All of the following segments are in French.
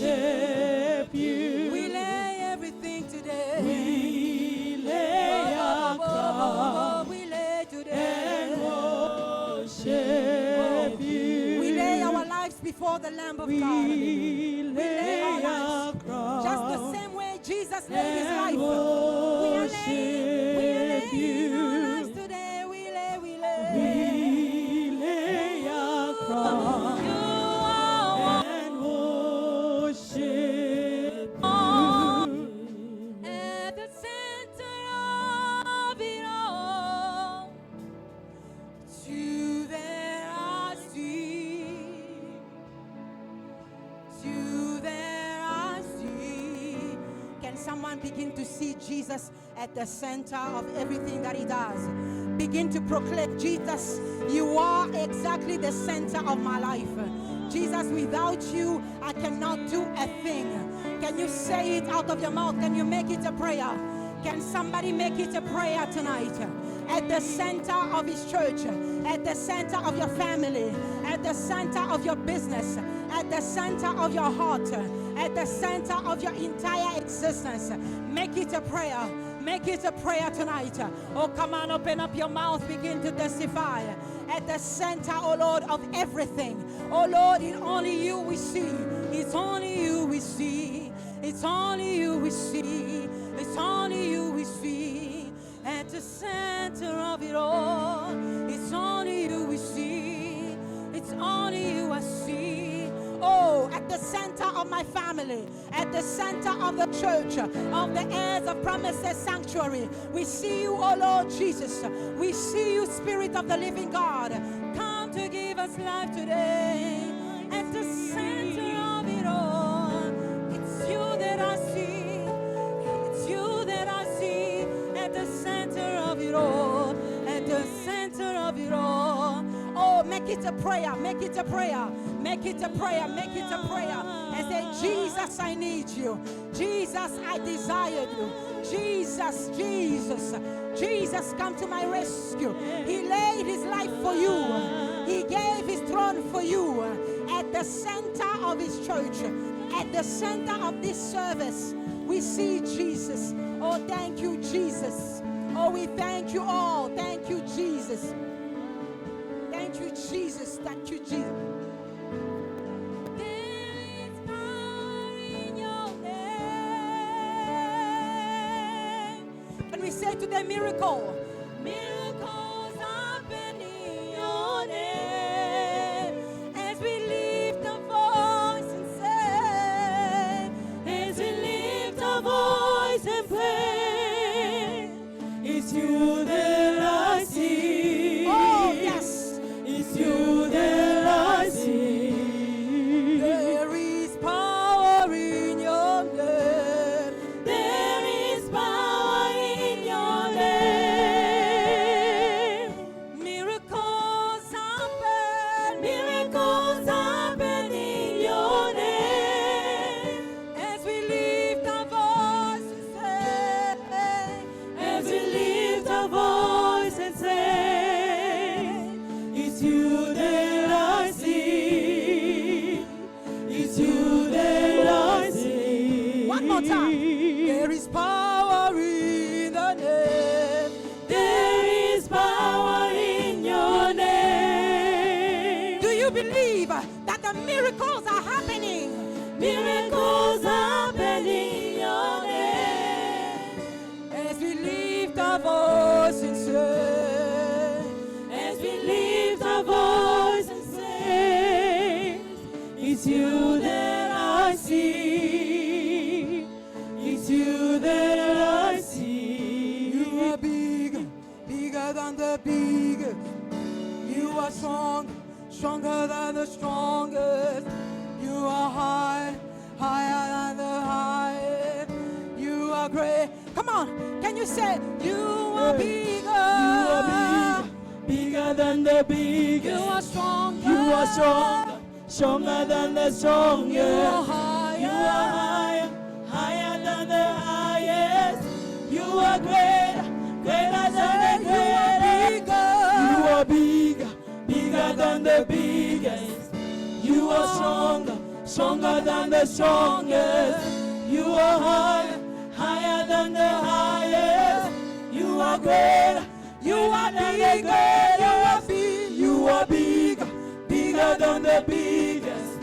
worship you. We lay everything today. We lay our crown We lay today. and worship you. We lay our lives before the Lamb of God. We lay our our lives. crown Just the same way Jesus laid his life. and We are worship laying our you. lives today. We lay. We lay our crown You are and worship you. at the center of it all. To there I see. To there I see. Can someone begin to see Jesus at the center of everything that he does? Begin to proclaim, Jesus, you are exactly the center of my life. Jesus, without you, I cannot do a thing. Can you say it out of your mouth? Can you make it a prayer? Can somebody make it a prayer tonight? At the center of his church, at the center of your family, at the center of your business, at the center of your heart, at the center of your entire existence. Make it a prayer. Make it a prayer tonight. Oh, come on, open up your mouth, begin to testify. At the center, oh Lord, of everything. Oh Lord, it's only you we see. It's only you we see. It's only you we see. It's only you we see. At the center of it all, it's only you we see. It's only you I see. Oh, at the center of my family, at the center of the church, of the heirs of Promises Sanctuary, we see you, oh Lord Jesus. We see you, Spirit of the living God. Come to give us life today. At the center of it all, it's you that I see. It's you that I see. At the center of it all, at the center of it all. Oh, make it a prayer, make it a prayer, make it a prayer, make it a prayer. And say, Jesus, I need you. Jesus, I desire you. Jesus, Jesus, Jesus, come to my rescue. He laid his life for you. He gave his throne for you. At the center of his church, at the center of this service, we see Jesus. Oh, thank you, Jesus. Oh, we thank you all. Thank you, Jesus. Thank you, Jesus. Thank you, Jesus. There is power in your name. Can we say today, miracle? Miracles happen in your name. As we lift our voice and say, as we lift our voice and pray, it's you that I see. Oh, yes. It's you that I see. There is power in your name. There is power in your name. Miracles happen. Miracles happen in your name. As we lift our voice and say, as we lift our voice and say, it's you that I see. It's you that I see. One more time. There is power in the name. There is power in your name. Do you believe that the miracles are happening? Miracles happen in your name. As we lift our voice and say, as we lift our voice and say, it's you that I see. It's you that I see. You are big, bigger than the biggest. You are strong, stronger than the strongest. You are high, higher than the highest. You are great. Come on, can you say, you are bigger? You are big, bigger than the biggest. You are stronger. You are stronger, stronger than the strongest. You are higher, higher than the highest. You are greater, greater than the greatest. You are bigger, bigger than the biggest. You are stronger, stronger than the strongest. You are higher, higher than the highest. You are greater, you are bigger, you are big, you are bigger, bigger than the biggest.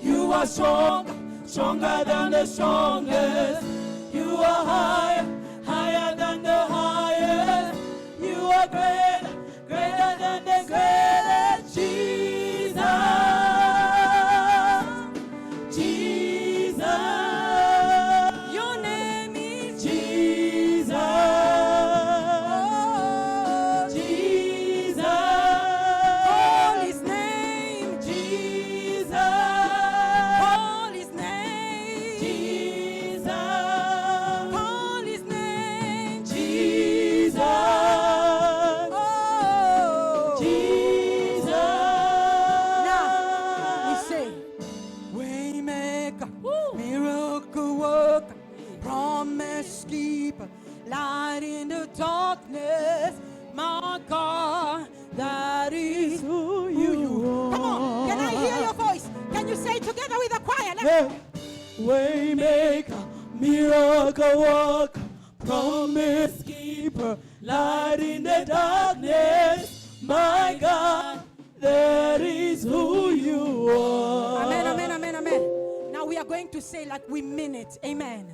You are stronger, stronger than the strongest. You are higher, higher than the highest. You are greater, greater than the greatest. Jesus, Jesus, Your name is Jesus, Jesus, Call His name. Jesus, Call His name. Jesus, Call His name. Jesus, Oh. Jesus. Now we say, Waymaker, miracle worker, promise keeper, light in the darkness, my God, that is who you are. Come on, can I hear your voice? Can you say it together with the choir? Let's Hey. Waymaker, miracle worker, promise keeper, light in the darkness, my God, that is who you are. Amen, amen, amen, amen. Now we are going to say like we mean it. Amen.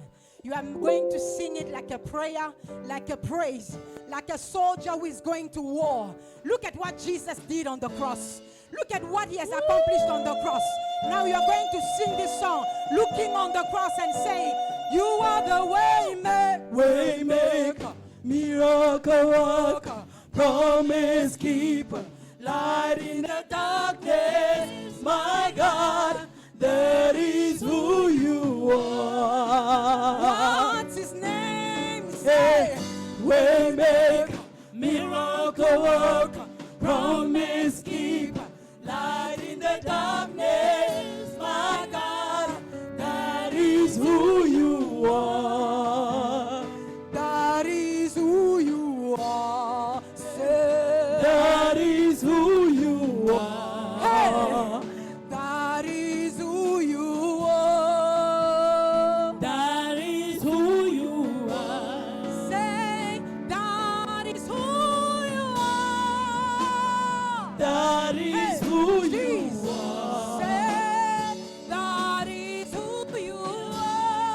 You are going to sing it like a prayer, like a praise, like a soldier who is going to war. Look at what Jesus did on the cross. Look at what He has accomplished on the cross. Now you are going to sing this song, looking on the cross and say, You are the Waymaker, miracle worker, promise keeper, light in the darkness, my God, that is who you are. What's His name? Hey, Say, Waymaker, miracle worker, promise keeper, light in the darkness, my God, that is who you are. That is who you are. Say, That is who you are. Hey, that is who you are. That is who you are. Say, that is who you are. That is Hey, who you Jesus. are. Say, that is who you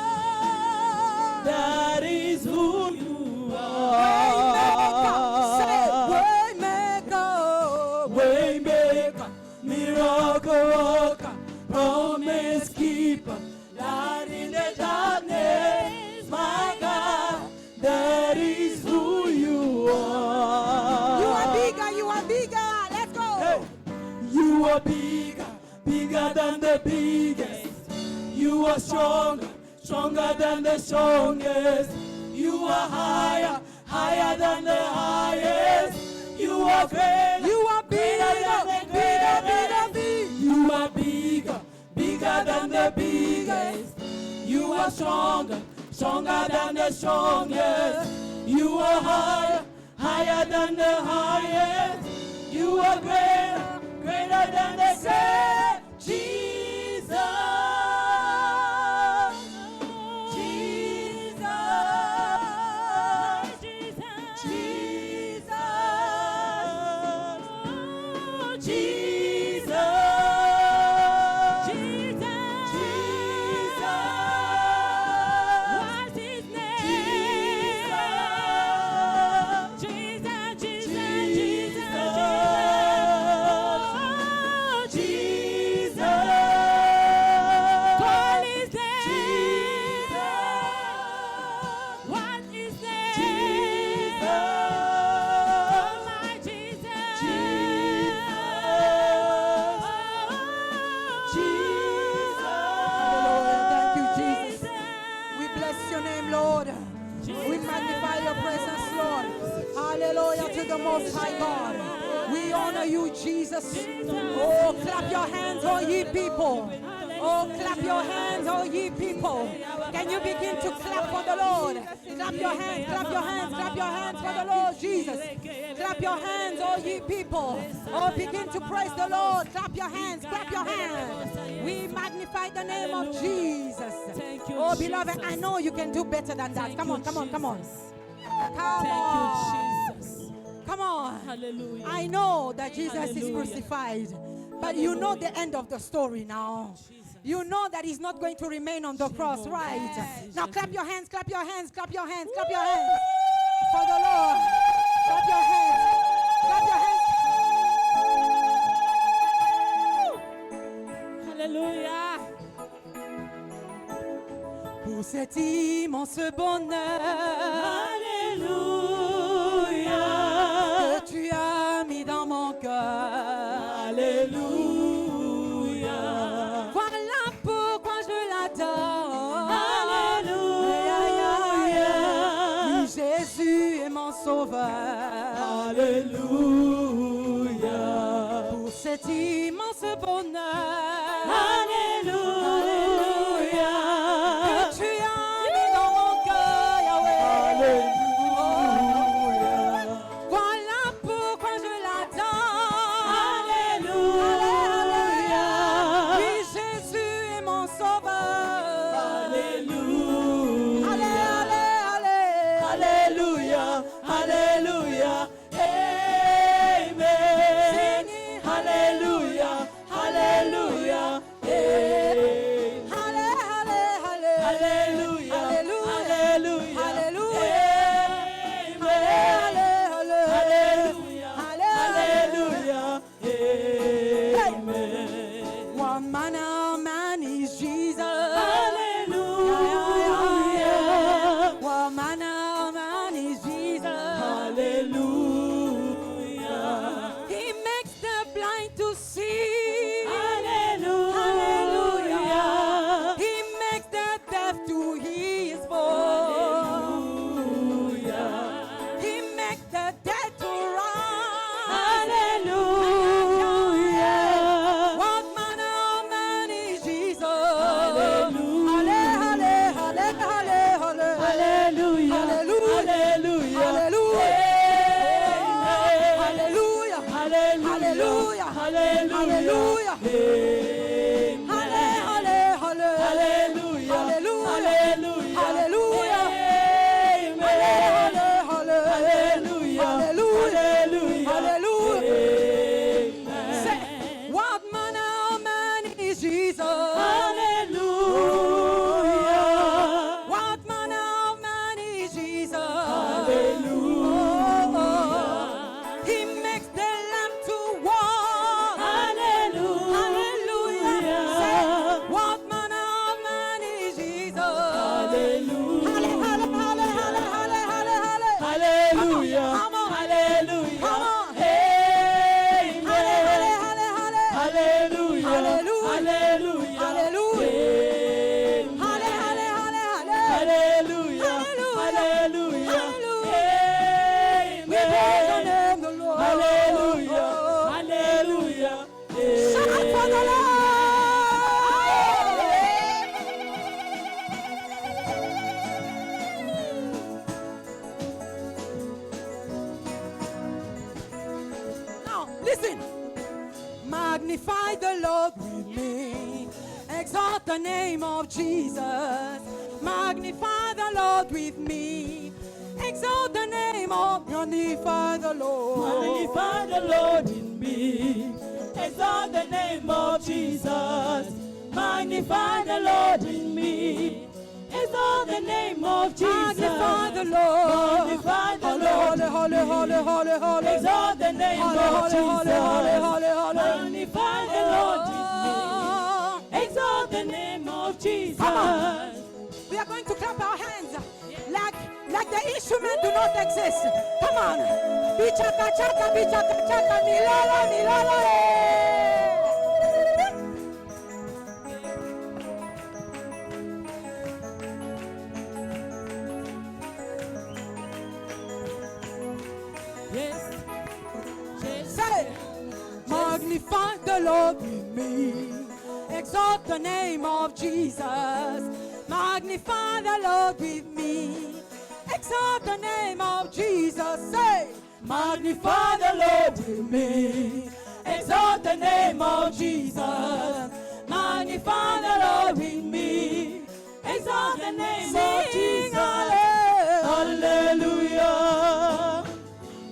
are. That is who you Waymaker. Say, are. Waymaker. Waymaker, miracle worker, promise keeper, light in the darkness, my God, that is who you are. You are bigger, you are bigger. Let's go. Hey. You are bigger, bigger than the biggest. You are stronger, stronger than the strongest. You are higher, higher than the highest. You are greater, You are bigger, bigger, bigger, bigger. you are bigger, bigger than the biggest. You are stronger, stronger than the strongest. You are higher, higher than the highest. You are greater, greater than the great. Jesus, Jesus, Jesus, Jesus, Jesus, Jesus. What's His name? Jesus, Jesus, Jesus, Call His name. What is name? Oh, my Jesus. Hallelujah. Thank you, Jesus. We bless your name, Lord. We magnify your presence, Lord. Hallelujah to the Most High God. We honor you, Jesus. Oh, clap your hands, all ye people. Oh, clap your hands, oh ye people. Can you begin to clap for the Lord? Clap your hands, clap your hands, clap your hands for the Lord Jesus. Clap your hands, oh ye people. Oh, begin to praise the Lord. Clap your hands, clap your hands. We magnify the name of Jesus. Oh, beloved, I know you can do better than that. Come on, come on, come on. Come on. Come on. Hallelujah. I know that Jesus is crucified, but you know the end of the story now. You know that he's not going to remain on the cross, right? Now clap your hands, clap your hands, clap your hands, clap your hands for the Lord. Clap your hands, clap your hands. Hallelujah. Pour cet immense bonheur, Alléluia. que tu as mis dans mon cœur. Alléluia. Voilà pourquoi je l'adore. Alléluia. Oui, Jésus est mon sauveur. Alléluia. Pour cet immense bonheur. Alléluia. Que tu as mis dans mon cœur, Yahweh. Alléluia. Voilà pourquoi je l'adore. Alléluia. Oui, Jésus est mon sauveur. Alléluia. Allez, allez, allez. Alléluia. Alléluia. Amen. Alléluia. Alléluia. Amen. Allez, allez, allez. Alléluia. Alléluia. Alléluia. Alléluia. Amen. Allez, allez. Alléluia. Allez, Alléluia. Amen. What manner of man is Jesus? Hallelujah. What manner of man is Jesus? Hallelujah. He makes the blind to see. Hallelujah. He makes the deaf to hear his voice. Hallelujah. He makes the dead to rise. Hallelujah. What manner of man is Jesus? Hallelujah. Allez, allez, allez, allez, allez. Hallelujah. Hallelujah. Hallelujah. Hallelujah. Amen. Hallelujah. Hallelujah. Hallelujah. Hallelujah. Hallelujah. Amen. Allez, allez, allez. Hallelujah. Hallelujah. Hallelujah. Hallelujah. Amen. Hallelujah. Hallelujah. Hallelujah. Amen. Say, what manner of man is Jesus? Hallelujah. What manner of man is Jesus? Hallelujah. He makes the lamb to walk. Hallelujah. Say, what manner of man is Jesus? Hallelujah. Halle, halle, halle, halle, halle, halle, halle. Hallelujah. Come on. Hallelujah. Come on. Amen. Halle, halle, halle, halle. Hallelujah. Hallelujah. Hallelujah. Hallelujah. Amen. Halle, halle, halle, halle. Hallelujah. Hallelujah. Hallelujah. We praise the Amen. name of the Lord. Hallelujah. Hallelujah. Shout for the Lord. Now, listen. Magnify the Lord with me. Exalt the name of Jesus. Magnify the Lord with me. Exalt the name of Magnify the Lord. Magnify the Lord in me. Exalt the name of Jesus. Magnify the Lord in me. Exalt the name of Jesus. Magnify the Lord. Magnify the Holy, Lord. holy, holy, holy, holy, holy. Exalt the name Holy, of holy, Jesus. holy, holy, holy, holy. Magnify the Lord in me. Exalt the name of Jesus. Come on. We are going to clap our hands like the instrument do not exist. Come on. Bichaka chaka, bichaka chaka, milala, milala. Yes. Say, magnify the Lord with me. exalt the name of Jesus. Magnify the Lord with me. Exalt the name of Jesus. Say, Magnify the Lord with me. Exalt the name of Jesus. Magnify the Lord with me. Exalt the name of Jesus. Hallelujah.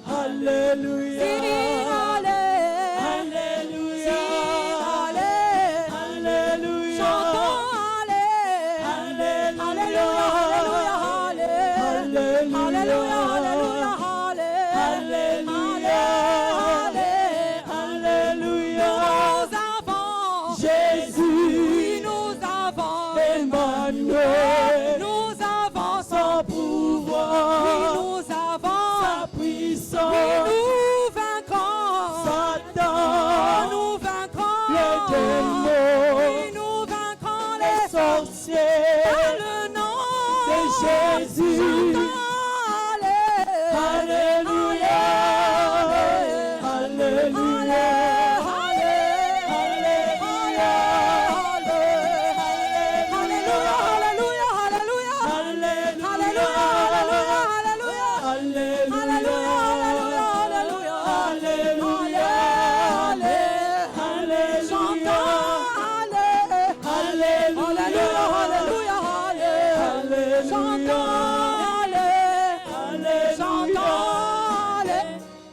Hallelujah. Sing hallelujah. Hallelujah. Sing hallelujah. Hallelujah. Chantons hallelujah. Hallelujah. Hallelujah. Hallelujah. Hallelujah. Hallelujah. Nous avons Jésus, oui, nous avons Emmanuel, nous avons son oui, pouvoir, nous avons sa oui, puissance, nous vaincrons Satan, nous vaincrons les démons, oui, nous vaincrons les les sorciers, dans le nom de Jésus. Chantons Alléluia,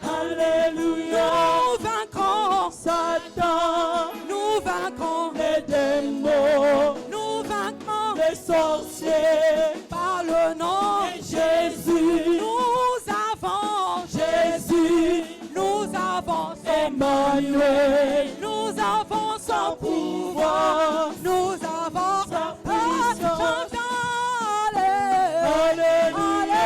Alléluia, nous vaincrons Satan, nous vaincrons les démons, nous vaincrons les sorciers, par le nom et Jésus, Jésus, nous avons Emmanuel, nous avons son pouvoir, nous avons sa puissance. chantons Alléluia,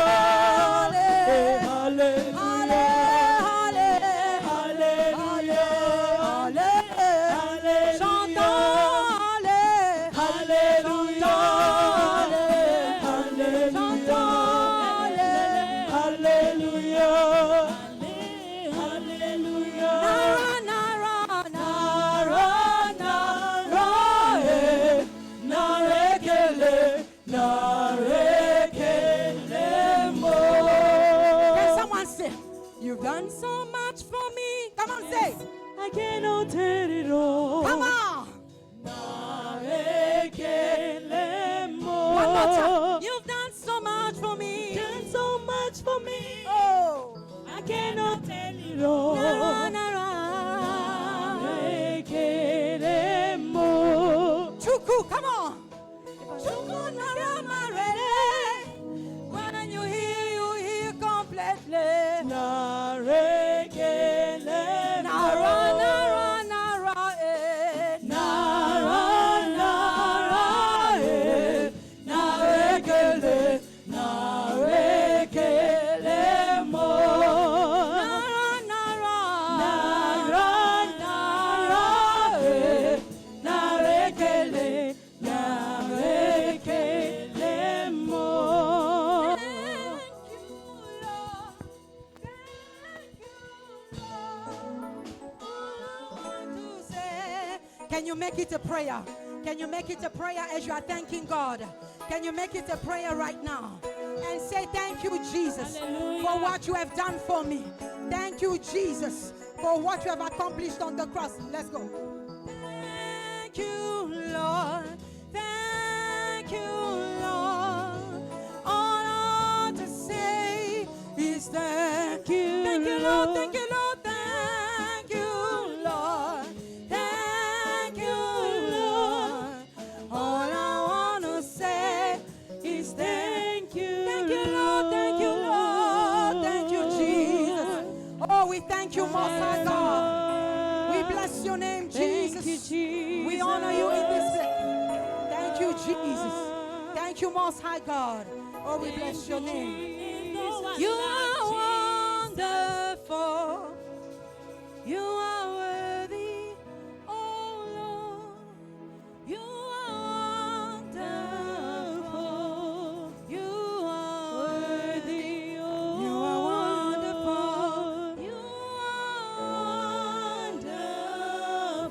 Alléluia, Can someone say, you've done so much for me? Come on, say. I cannot tell it all. Come on. One One more time. You've done so much for me. Done so much for me. Oh. I cannot tell it all. Nara, nara. Chuku, come on. Chuku, nara, marere. When you hear completely. Nara, nara, nara, eh. Nara, nara, eh. Narekele, narekele mo. Nara, nara. Nara, nara, eh. Narekele, narekele mo. Can you make it a prayer? Can you make it a prayer as you are thanking God? Can you make it a prayer right now? And say, thank you, Jesus, for what you have done for me. Thank you, Jesus, for what you have accomplished on the cross. Let's go. Thank you, Lord. Thank you, Lord. All I want to say is thank you. Thank you, Lord. Thank you, Lord. Thank you, Lord. Thank you, Lord. All I want to say is thank you. Thank you, Lord. Thank you, Lord. Thank you, Jesus. Oh, we thank you, Most High God. We bless your name, Jesus. We honor you in this place. Thank you, Jesus. Thank you, Most High God. Oh, we bless your name. You are wonderful. You are worthy, oh Lord. You are wonderful. You are worthy, oh You are wonderful. You are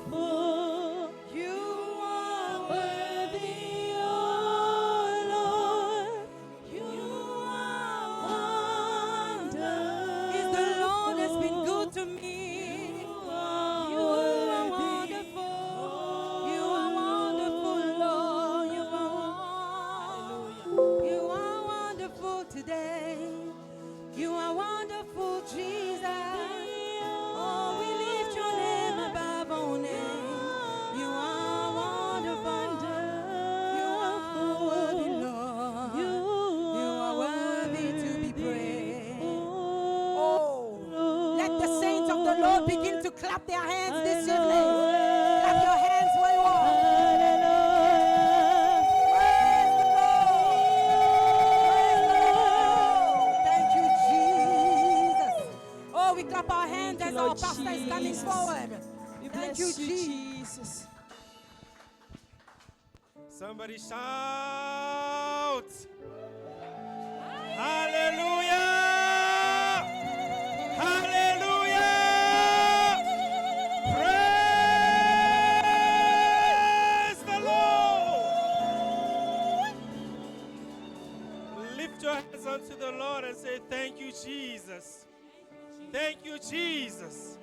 wonderful. You clap their hands this evening. Clap your hands where you are. Praise the Lord. Thank you, Jesus. Oh, we clap our hands as our pastor is coming forward. Thank you, Jesus. Somebody shout. Hallelujah! Hallelujah! Praise the Lord! Lift your hands unto the Lord and say, thank you, Jesus. Thank you, Jesus.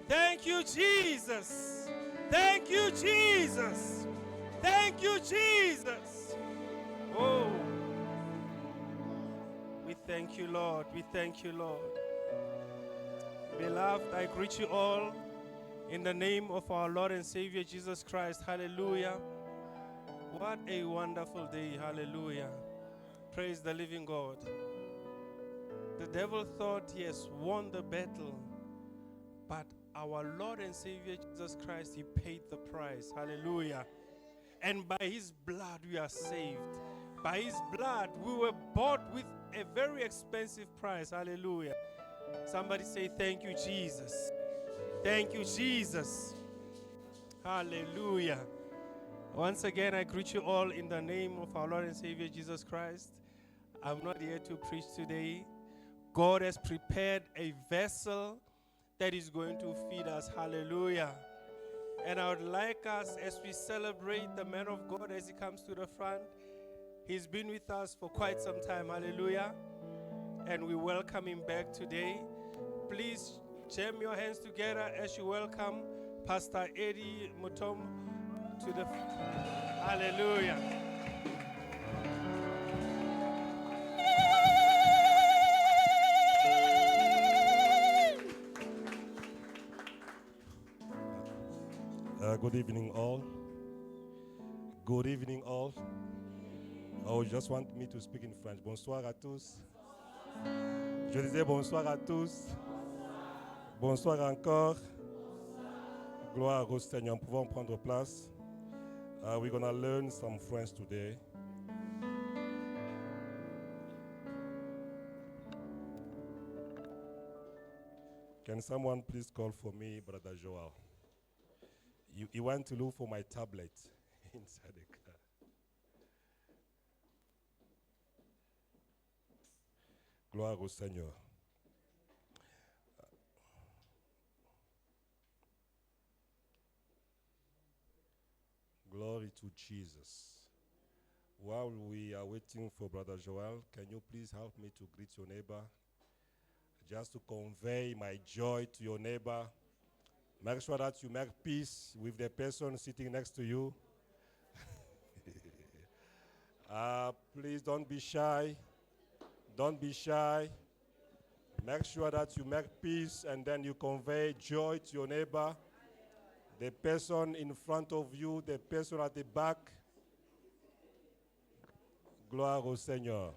Thank you, Jesus. Thank you, Jesus. Thank you, Jesus. Oh. We thank you, Lord. We thank you, Lord. Beloved, I greet you all in the name of our Lord and Savior Jesus Christ. Hallelujah. What a wonderful day. Hallelujah. Praise the living God. The devil thought he has won the battle, but our Lord and Savior Jesus Christ, he paid the price. Hallelujah. And by his blood we are saved. By his blood we were bought with a very expensive price. Hallelujah. Somebody say, thank you, Jesus. Thank you, Jesus. Hallelujah. Once again, I greet you all in the name of our Lord and Savior Jesus Christ. I'm not here to preach today. God has prepared a vessel that is going to feed us. Hallelujah. And I would like us, as we celebrate the man of God as he comes to the front, he's been with us for quite some time. Hallelujah. And we welcome him back today. Please jam your hands together as you welcome Pastor Eddie Mutom to the... Hallelujah. Good evening, all. Good evening, all. Oh, you just want me to speak in French. Bonsoir à tous. Je disais bonsoir à tous. Bonsoir encore. Gloire au Seigneur. Nous pouvons prendre place. We're going to learn some French today. Can someone please call for me, Brother Joel? He went to look for my tablet inside the car. Gloire au Seigneur. Glory to Jesus. While we are waiting for Brother Joel, can you please help me to greet your neighbor? Just to convey my joy to your neighbor. Make sure that you make peace with the person sitting next to you. Please don't be shy. Don't be shy. Make sure that you make peace and then you convey joy to your neighbor. The person in front of you, the person at the back. Gloire au Seigneur.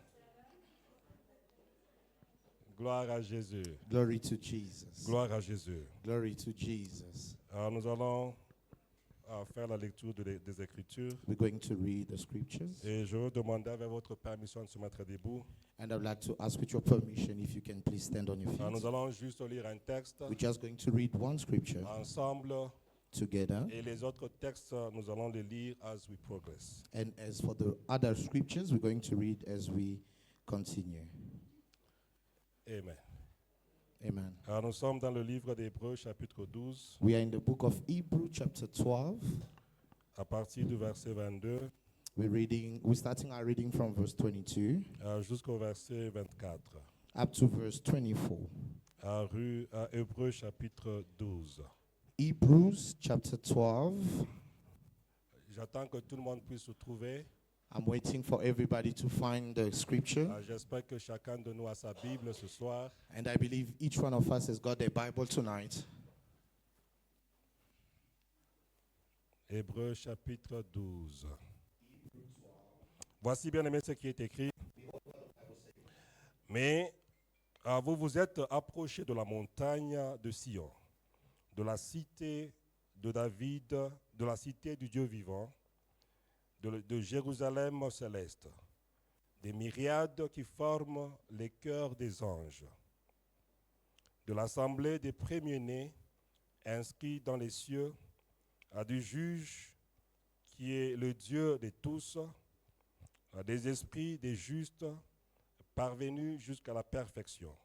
Gloire à Jésus. Glory to Jesus. Gloire à Jésus. Glory to Jesus. Alors nous allons faire la lecture des Écritures. We're going to read the scriptures. Et je veux demander avec votre permission de se mettre debout. And I would like to ask with your permission if you can please stand on your Alors nous feet. allons juste lire un texte We're just going to read one scripture ensemble. together. Et les autres textes, nous allons les lire as we progress. And as for the other scriptures, we're going to read as we continue. Amen. Amen. Alors nous sommes dans le livre d'Hébreux, chapitre 12, We are in the book of Hebrews, chapter 12. à partir du verset 22 We're starting our reading from verse 22 jusqu'au verset 24. up to verse 24. À Hébreux, chapitre 12. Hebrews, chapter 12. J'attends que tout le monde puisse se trouver. I'm waiting for everybody to find the scripture. J'espère que chacun de nous a sa Bible ce soir. And I believe each one of us has got a Bible tonight. Hébreux chapitre 12. Voici bien aimé ce qui est écrit. Mais vous vous êtes approchés de la montagne de Sion, de de la cité de David, de la cité du Dieu vivant, de Jérusalem céleste, des myriades qui forment les chœurs des anges, de l'assemblée des premiers-nés inscrits dans les cieux, à du juge qui est le Dieu de tous, à des esprits des justes parvenus jusqu'à la perfection.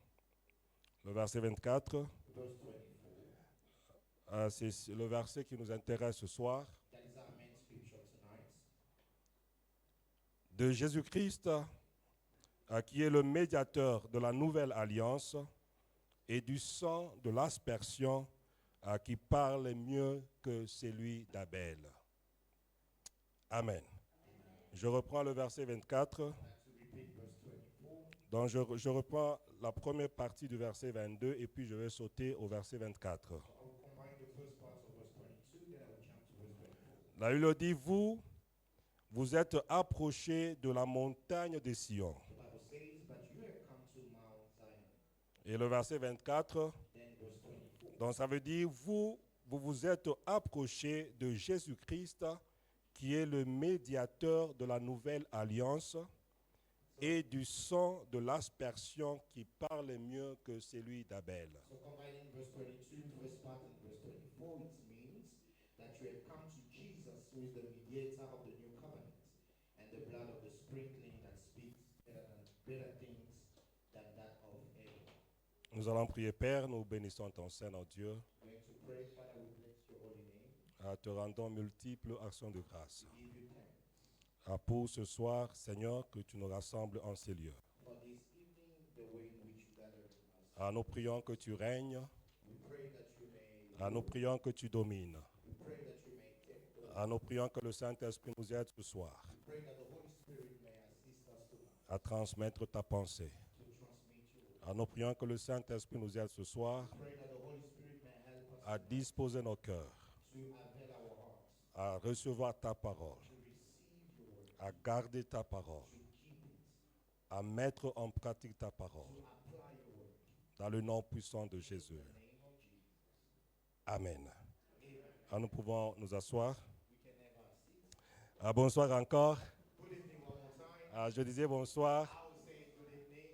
Le verset 24, c'est le verset qui nous intéresse ce soir. That is our main scripture tonight. De Jésus-Christ, qui est le médiateur de la nouvelle alliance, et du sang de l'aspersion, qui parle mieux que celui d'Abel. Amen. Je reprends le verset 24. Donc je reprends la première partie du verset 22 et puis je vais sauter au verset 24. Là, il dit, vous êtes approchés de la montagne de Sion. Et le verset 24, donc ça veut dire, vous vous êtes approchés de Jésus-Christ, qui est le médiateur de la nouvelle alliance, et du sang de l'aspersion qui parle mieux que celui d'Abel. So combining verse 22, verse part and verse 24, it means that you have come to Jesus, who is the mediator of the new covenant, and the blood of the sprinkling that speaks better things than that of Abel. Nous allons prier, Père, nous bénissons ton Saint, Dieu. We're going to pray, Father, we bless your holy name. Te rendons multiples actions de grâce. We give you thanks. Pour ce soir, Seigneur, que tu nous rassembles en ces lieux. For this evening, the way in which you gathered us. Nous prions que tu règnes. We pray that you may Nous prions que tu domines. we pray that you may take over. Nous prions que le Saint-Esprit nous aide ce soir We pray that the Holy Spirit may assist us tonight à transmettre ta pensée. to transmit your word. Nous prions que le Saint-Esprit nous aide ce soir We pray that the Holy Spirit may help us à disposer nos cœurs, to avail our hearts, à recevoir ta parole, to receive your word, à garder ta parole, to keep it, à mettre en pratique ta parole. to apply your word. Dans le nom puissant de Jésus. In the name of Jesus. Amen. Amen. Nous pouvons nous asseoir. We can have our seats. Bonsoir encore. Good evening one more time. Je disais bonsoir. I will say good evening.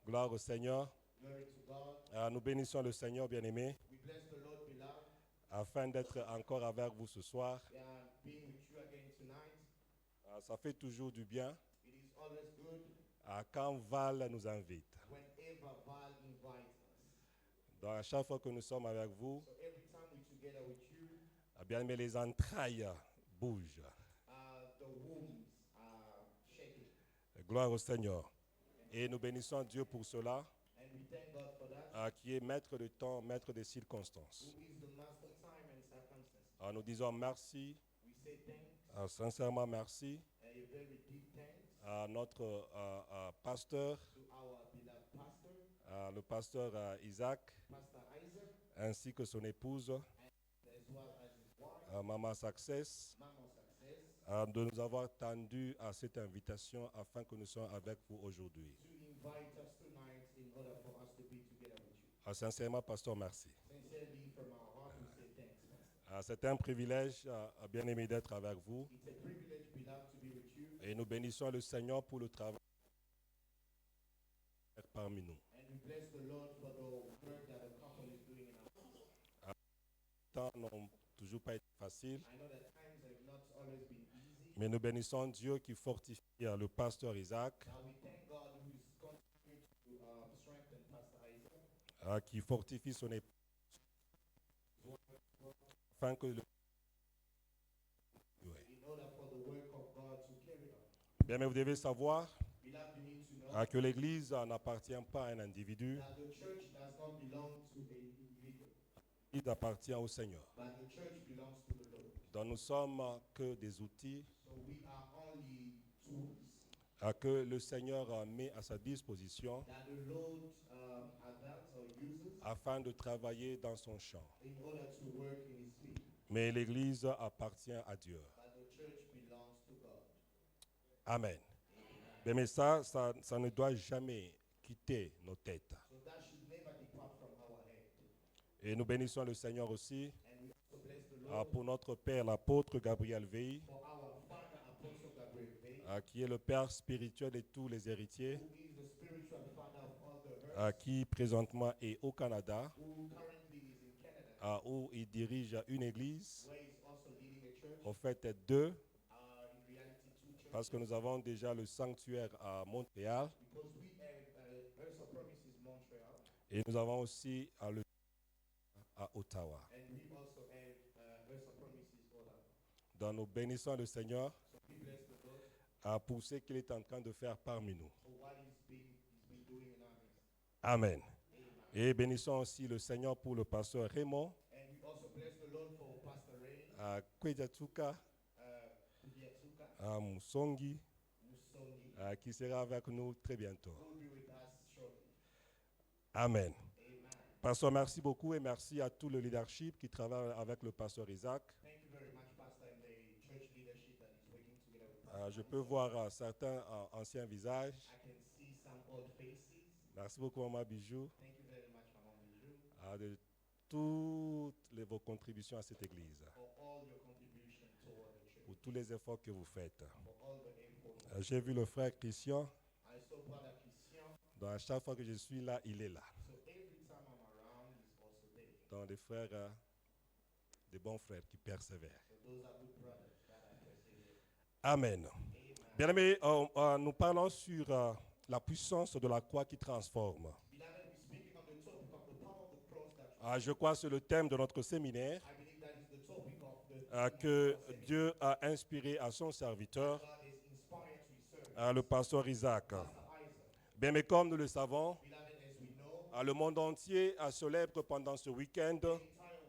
Gloire au Seigneur. Glory to God. Nous bénissons le Seigneur bien-aimé We bless the Lord, beloved. afin d'être encore avec vous ce soir. Being with you again tonight. Ça fait toujours du bien It is always good quand Val nous invite. whenever Val invites us. Donc à chaque fois que nous sommes avec vous, So every time we're together with you, bien aimé, les entrailles bougent. the wombs are shaking. Gloire au Seigneur. Et nous bénissons Dieu pour cela, And we thank God for that. qui est maître de temps, maître des circonstances. Who is the master of time and circumstances. Nous disons merci, We say thanks, sincèrement merci a very deep thanks à notre pasteur, to our beloved pastor, le pasteur Isaac, Pastor Isaac, ainsi que son épouse, as well as his wife, Maman Success, Mama Success, de nous avoir tendu à cette invitation afin que nous soyons avec vous aujourd'hui. to invite us tonight in order for us to be together with you. Sincèrement, pasteur, merci. Sincerely, from our heart, we say thanks, Pastor. C'est un privilège, bien aimé, d'être avec vous. It's a privilege, beloved, to be with you. Et nous bénissons le Seigneur pour le travail parmi nous. And we bless the Lord for the work that the couple is doing in our lives. Les temps n'ont toujours pas été faciles, I know that times have not always been easy. mais nous bénissons Dieu qui fortifie le pasteur Isaac, Now we thank God who is continuing to strengthen Pastor Isaac, qui fortifie son épouse, afin que le... Ouais. in order for the work of God to carry on. Bien, mais vous devez savoir Beloved, you need to know que l'Église n'appartient pas à un individu, that the church does not belong to an individual, il appartient au Seigneur. but the church belongs to the Lord. Donc nous sommes que des outils So we are only tools que le Seigneur met à sa disposition that the Lord adopts or uses afin de travailler dans son champ. in order to work in His field. Mais l'Église appartient à Dieu. But the church belongs to God. Amen. Bien, mais ça ne doit jamais quitter nos têtes. So that should never depart from our head. Et nous bénissons le Seigneur aussi And we also bless the Lord pour notre Père, l'apôtre Gabriel Veil, for our Father, Apostle Gabriel Bay, qui est le Père spirituel de tous les héritiers, who is the spiritual father of all the earth, qui présentement est au Canada, who currently is in Canada, où il dirige une église, where he's also leading a church. en fait deux, In reality, two churches. parce que nous avons déjà le sanctuaire à Montréal Because we have Earth of Promises Montreal, et nous avons aussi le à Ottawa. and we also have Earth of Promises Ottawa. Donc nous bénissons le Seigneur So we bless the Lord pour ce qu'il est en train de faire parmi nous. for what he's been doing in our midst. Amen. Amen. Et bénissons aussi le Seigneur pour le pasteur Raymond And we also bless the Lord for Pastor Ray, à Kwejatuka, Kudiatuka, à Musongi, Musongi, qui sera avec nous très bientôt. who will be with us shortly. Amen. Amen. Pasteur, merci beaucoup et merci à tout le leadership qui travaille avec le pasteur Isaac. Thank you very much, Pastor, and the church leadership that is working together with Pastor. Je peux voir certains anciens visages. I can see some old faces. Merci beaucoup, Maman Bijou, Thank you very much, Maman Bijou, de toutes vos contributions à cette église, for all your contribution toward the church, pour tous les efforts que vous faites. for all the effort. J'ai vu le frère Christian, I saw Brother Christian, donc à chaque fois que je suis là, il est là. so every time I'm around, he's also there. Donc des frères, des bons frères qui persévèrent. So those are good brothers that are persevering. Amen. Bien-aimés, nous parlons sur la puissance de la croix qui transforme. Beloved, we're speaking on the topic of the power of the cross that Je crois que c'est le thème de notre séminaire I believe that is the topic of the que Dieu a inspiré à son serviteur, God is inspired to his servant, le pasteur Isaac. Pastor Isaac. Bien, mais comme nous le savons, Beloved, as we know, le monde entier célèbre pendant ce week-end the entire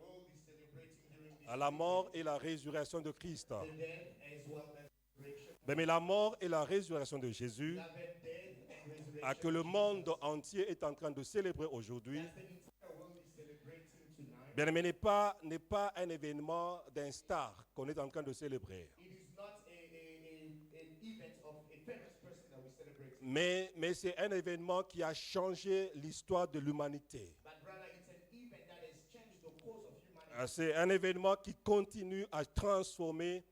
world is celebrating during this la mort et la résurrection de Christ. the death as well as resurrection. Bien, mais la mort et la résurrection de Jésus, Beloved, death and resurrection. que le monde entier est en train de célébrer aujourd'hui, As the entire world is celebrating tonight, bien, mais n'est pas un événement d'un star qu'on est en train de célébrer. it is not an event of a famous person that we celebrate, Mais c'est un événement qui a changé l'histoire de l'humanité. but rather it's an event that has changed the course of humanity. C'est un événement qui continue à transformer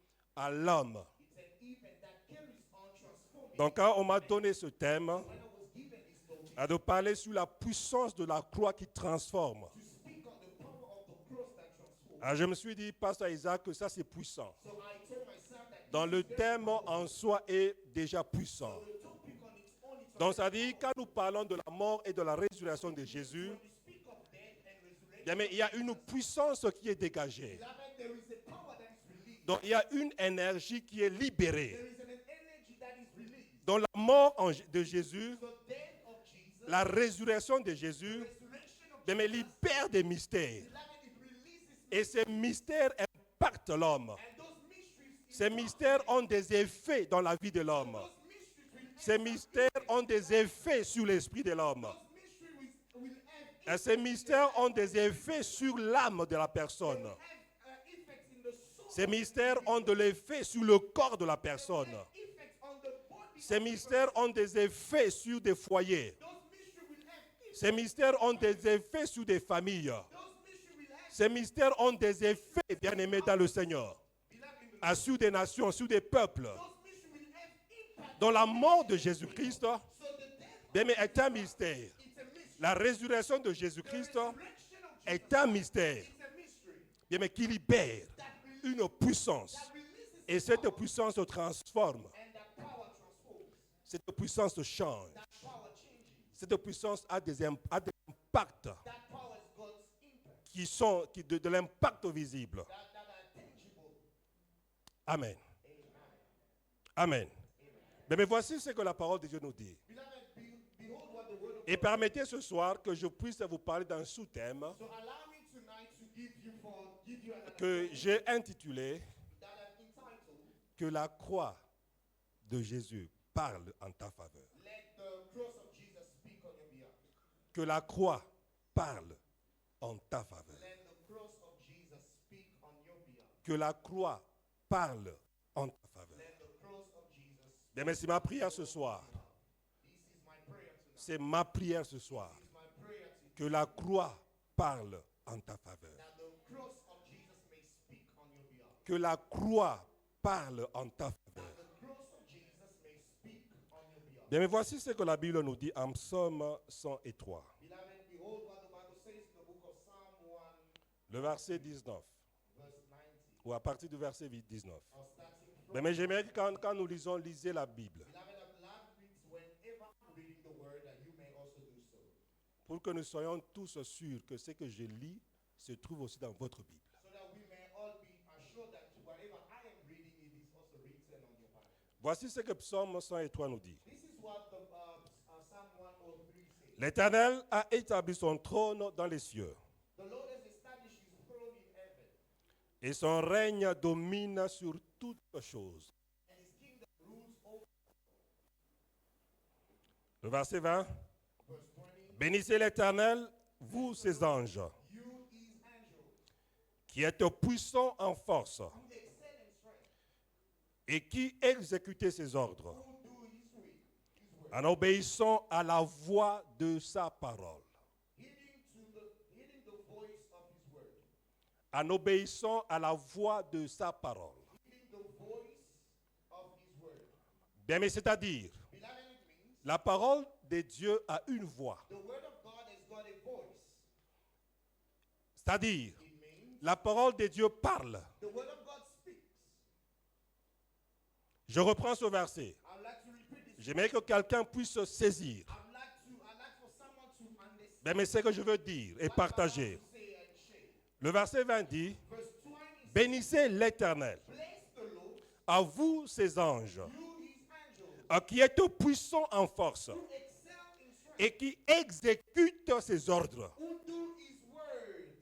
l'homme. It's an event that carries on transforming. Donc quand on m'a donné ce thème, When I was given this topic de parler sur la puissance de la croix qui transforme, to speak on the power of the cross that transforms, je me suis dit, Pasteur Isaac, que ça c'est puissant. so I told myself that Dans this le is very thème powerful. en soi est déjà puissant. So the topic on its own is Donc ça already dit, quand nous parlons de la mort et de la résurrection de Jésus, when we speak of death and resurrection, bien, mais il y a une puissance qui est dégagée. beloved, there is a power that is released. Donc il y a une énergie qui est libérée. There is an energy that is released. Dans la mort de Jésus, The death of Jesus, la résurrection de Jésus, resurrection of bien, mais Jesus, libère des mystères. beloved, it releases Et ces mystères impactent l'homme. and those mysteries, Ces mystères ont des effets dans la vie de l'homme. those mysteries will Ces mystères ont des effets sur l'esprit de l'homme. those mysteries will have Et ces mystères ont des effets sur l'âme de la personne. effects in the soul, Ces mystères ont de l'effet sur le corps de la personne. effects on the body. Ces mystères ont des effets sur des foyers. Those mysteries will have effects. Ces mystères ont des effets sur des familles. Those mysteries will have Ces mystères ont des effets, bien-aimés dans le Seigneur, beloved in the sur des nations, sur des peuples. those mysteries will have impact. Dans la mort de Jésus-Christ, So the death bien-aimé, est un mystère. it's a mystery. La résurrection de Jésus-Christ The resurrection of Jesus est un mystère, it's a mystery bien-aimé, qui libère that releases une puissance. Et cette puissance se transforme. and that power transforms. Cette puissance se change. That power changes. Cette puissance a des impacts That power is God's impact. qui sont de l'impact visible. That are tangible. Amen. Amen. Amen. Mais voici ce que la parole de Dieu nous dit. Beloved, behold what the word of Et God. permettez ce soir que je puisse vous parler d'un sous-thème So allow me tonight to give you an que j'ai intitulé that I've entitled, Que la croix de Jésus parle en ta faveur. Let the cross of Jesus speak on your behalf. Que la croix parle en ta faveur. Let the cross of Jesus speak on your behalf. Que la croix parle en ta faveur. Let the cross of Jesus speak. Bien, mais c'est ma prière ce soir. This is my prayer tonight. C'est ma prière ce soir. This is my prayer tonight. Que la croix parle en ta faveur. That the cross of Jesus may speak on your behalf. Que la croix parle en ta faveur. That the cross of Jesus may speak on your behalf. Bien, mais voici ce que la Bible nous dit en Psaume 103, Beloved, behold what the Bible says in the book of Psalm 1, le verset 19, verse 90. ou à partir du verset 19. Or starting from Bien, mais j'aimerais que quand nous lisons, lisez la Bible, Beloved, I'm glad it whenever I'm reading the word that you may also do so. pour que nous soyons tous sûrs que ce que je lis se trouve aussi dans votre Bible. So that we may all be assured that whatever I am reading, it is also written on your Bible. Voici ce que Psaume 103 nous dit. This is what the Psalm 103 says. L'Éternel a établi son trône dans les cieux, The Lord has established his throne in heaven, et son règne domine sur toutes choses. and his kingdom rules over. Le verset 20. Verse 20. Bénissez l'Éternel, vous ses anges, You his angels, qui êtes puissants en force, who excel in strength, et qui exécutez ses ordres, who do his will, his word, en obéissant à la voix de sa parole. heeding the voice of his word, En obéissant à la voix de sa parole. heeding the voice of his word. Bien, mais c'est-à-dire, Beloved, it means la parole de Dieu a une voix. the word of God has got a voice. C'est-à-dire, It means la parole de Dieu parle. the word of God speaks. Je reprends ce verset. I'd like to repeat this. J'aimerais que quelqu'un puisse saisir. I'd like for someone to understand Bien, mais ce que je veux dire et what I partager. want to say and share. Le verset 20 dit, Verse 20 says, bénissez l'Éternel, bless the Lord, à vous ses anges, you his angels, qui êtes puissants en force, who excel in strength, et qui exécutent ses ordres. who do his words,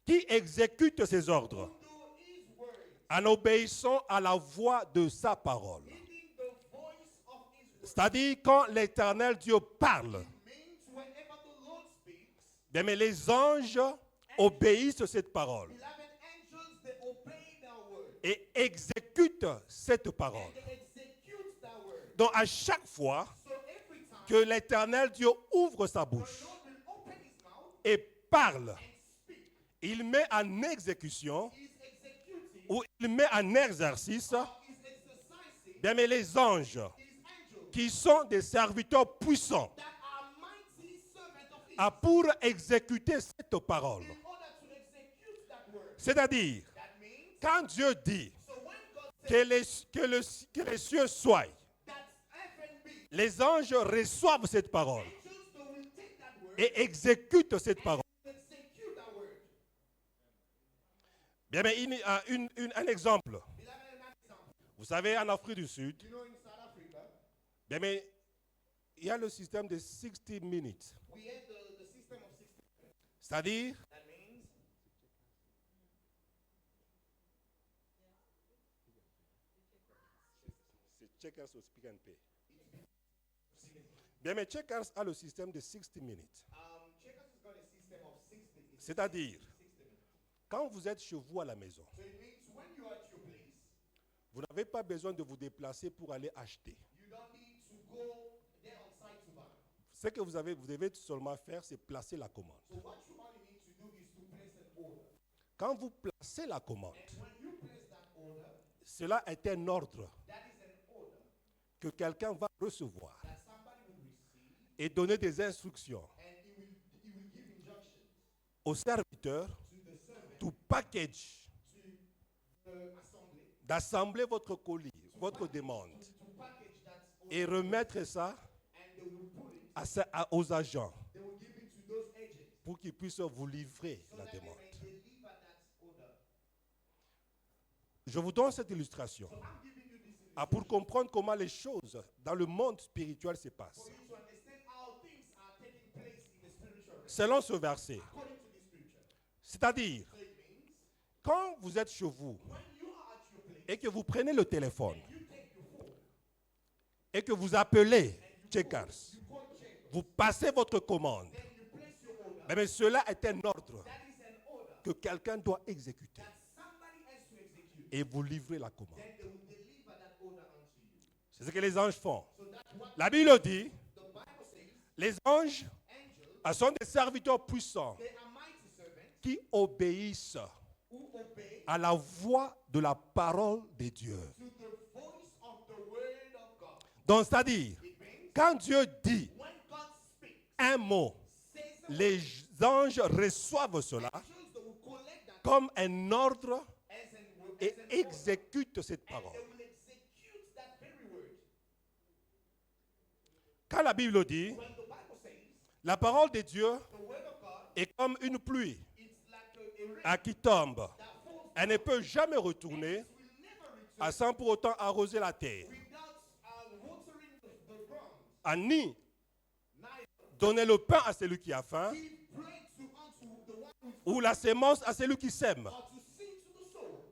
Qui exécute ses who ordres do his words, en obéissant à la voix de sa parole. heeding the voice of his word. C'est-à-dire quand l'Éternel Dieu parle, Means whenever the Lord speaks, bien, mais les anges obéissent cette parole beloved angels, they obey their word. et exécutent cette parole. And they execute that word. Donc à chaque fois So every time que l'Éternel Dieu ouvre sa the bouche Lord will open his mouth et parle, and speak, il met en exécution he's executing, ou il met en exercice, or is exercising bien, mais les anges his angels qui sont des serviteurs puissants that are mighty servants of his pour exécuter cette parole. in order to execute that word. C'est-à-dire, That means, quand Dieu dit so when God says que les cieux soient, that heaven be, les anges reçoivent cette parole angels they will take that word et exécutent cette parole. and execute that word. Bien, mais un exemple. Beloved, an example. Vous savez, en Afrique du Sud, You know, in South Africa, bien, mais il y a le système de 60 minutes. we had the system of 60 minutes. C'est-à-dire, That means c'est Checkers ou Speak and Pay. Bien, mais Checkers a le système de 60 minutes. Checkers has got a system of 60. C'est-à-dire, 60 minutes. quand vous êtes chez vous à la maison, So it means when you are at your place, vous n'avez pas besoin de vous déplacer pour aller acheter. you don't need to go there on site to buy. Ce que vous devez seulement faire, c'est placer la commande. So what you only need to do is to place an order. Quand vous placez la commande, And when you place that order, cela est un ordre that is an order que quelqu'un va recevoir that somebody will receive, et donner des instructions and he will give injunctions au serviteur to the servant, to package, to the assembly, d'assembler votre colis, votre demande to package that order, et remettre ça and they will put it, aux agents they will give it to those agents pour qu'ils puissent vous livrer so la that they demande. may deliver that order. Je vous donne cette illustration So I'm giving you this illustration pour comprendre comment les choses dans le monde spirituel se passent. for you to understand how things are taking place in the spiritual realm. Selon ce verset, According to this scripture. c'est-à-dire, So it means quand vous êtes chez vous when you are at your place, et que vous prenez le téléphone you take your phone, et que vous appelez Checkers, you call check, vous passez votre commande, then you place your order. mais cela est un ordre That is an order que quelqu'un doit exécuter that somebody has to execute. et vous livrer la commande. Then they will deliver that order unto you. C'est ce que les anges font. So that's what La Bible dit, the Bible says. les anges Angels, sont des serviteurs puissants they are mighty servants qui obéissent who obey à la voix de la parole de Dieu. to the voice of the word of God. Donc, c'est-à-dire, It means quand Dieu dit when God speaks, un mot, says a les anges reçoivent cela angels that will collect that comme un ordre as an et order, exécutent cette and parole. they will execute that very word. Quand la Bible dit, When the Bible says la parole de Dieu the word of God, est comme une pluie it's like a rain qui tombe. that falls, Elle ne peut jamais retourner it will never return sans pour autant arroser la terre, without watering the ground. ni Neither donner le pain à celui qui a faim, give bread unto the one who ou la sémence à celui qui sème. or to seed to the soul.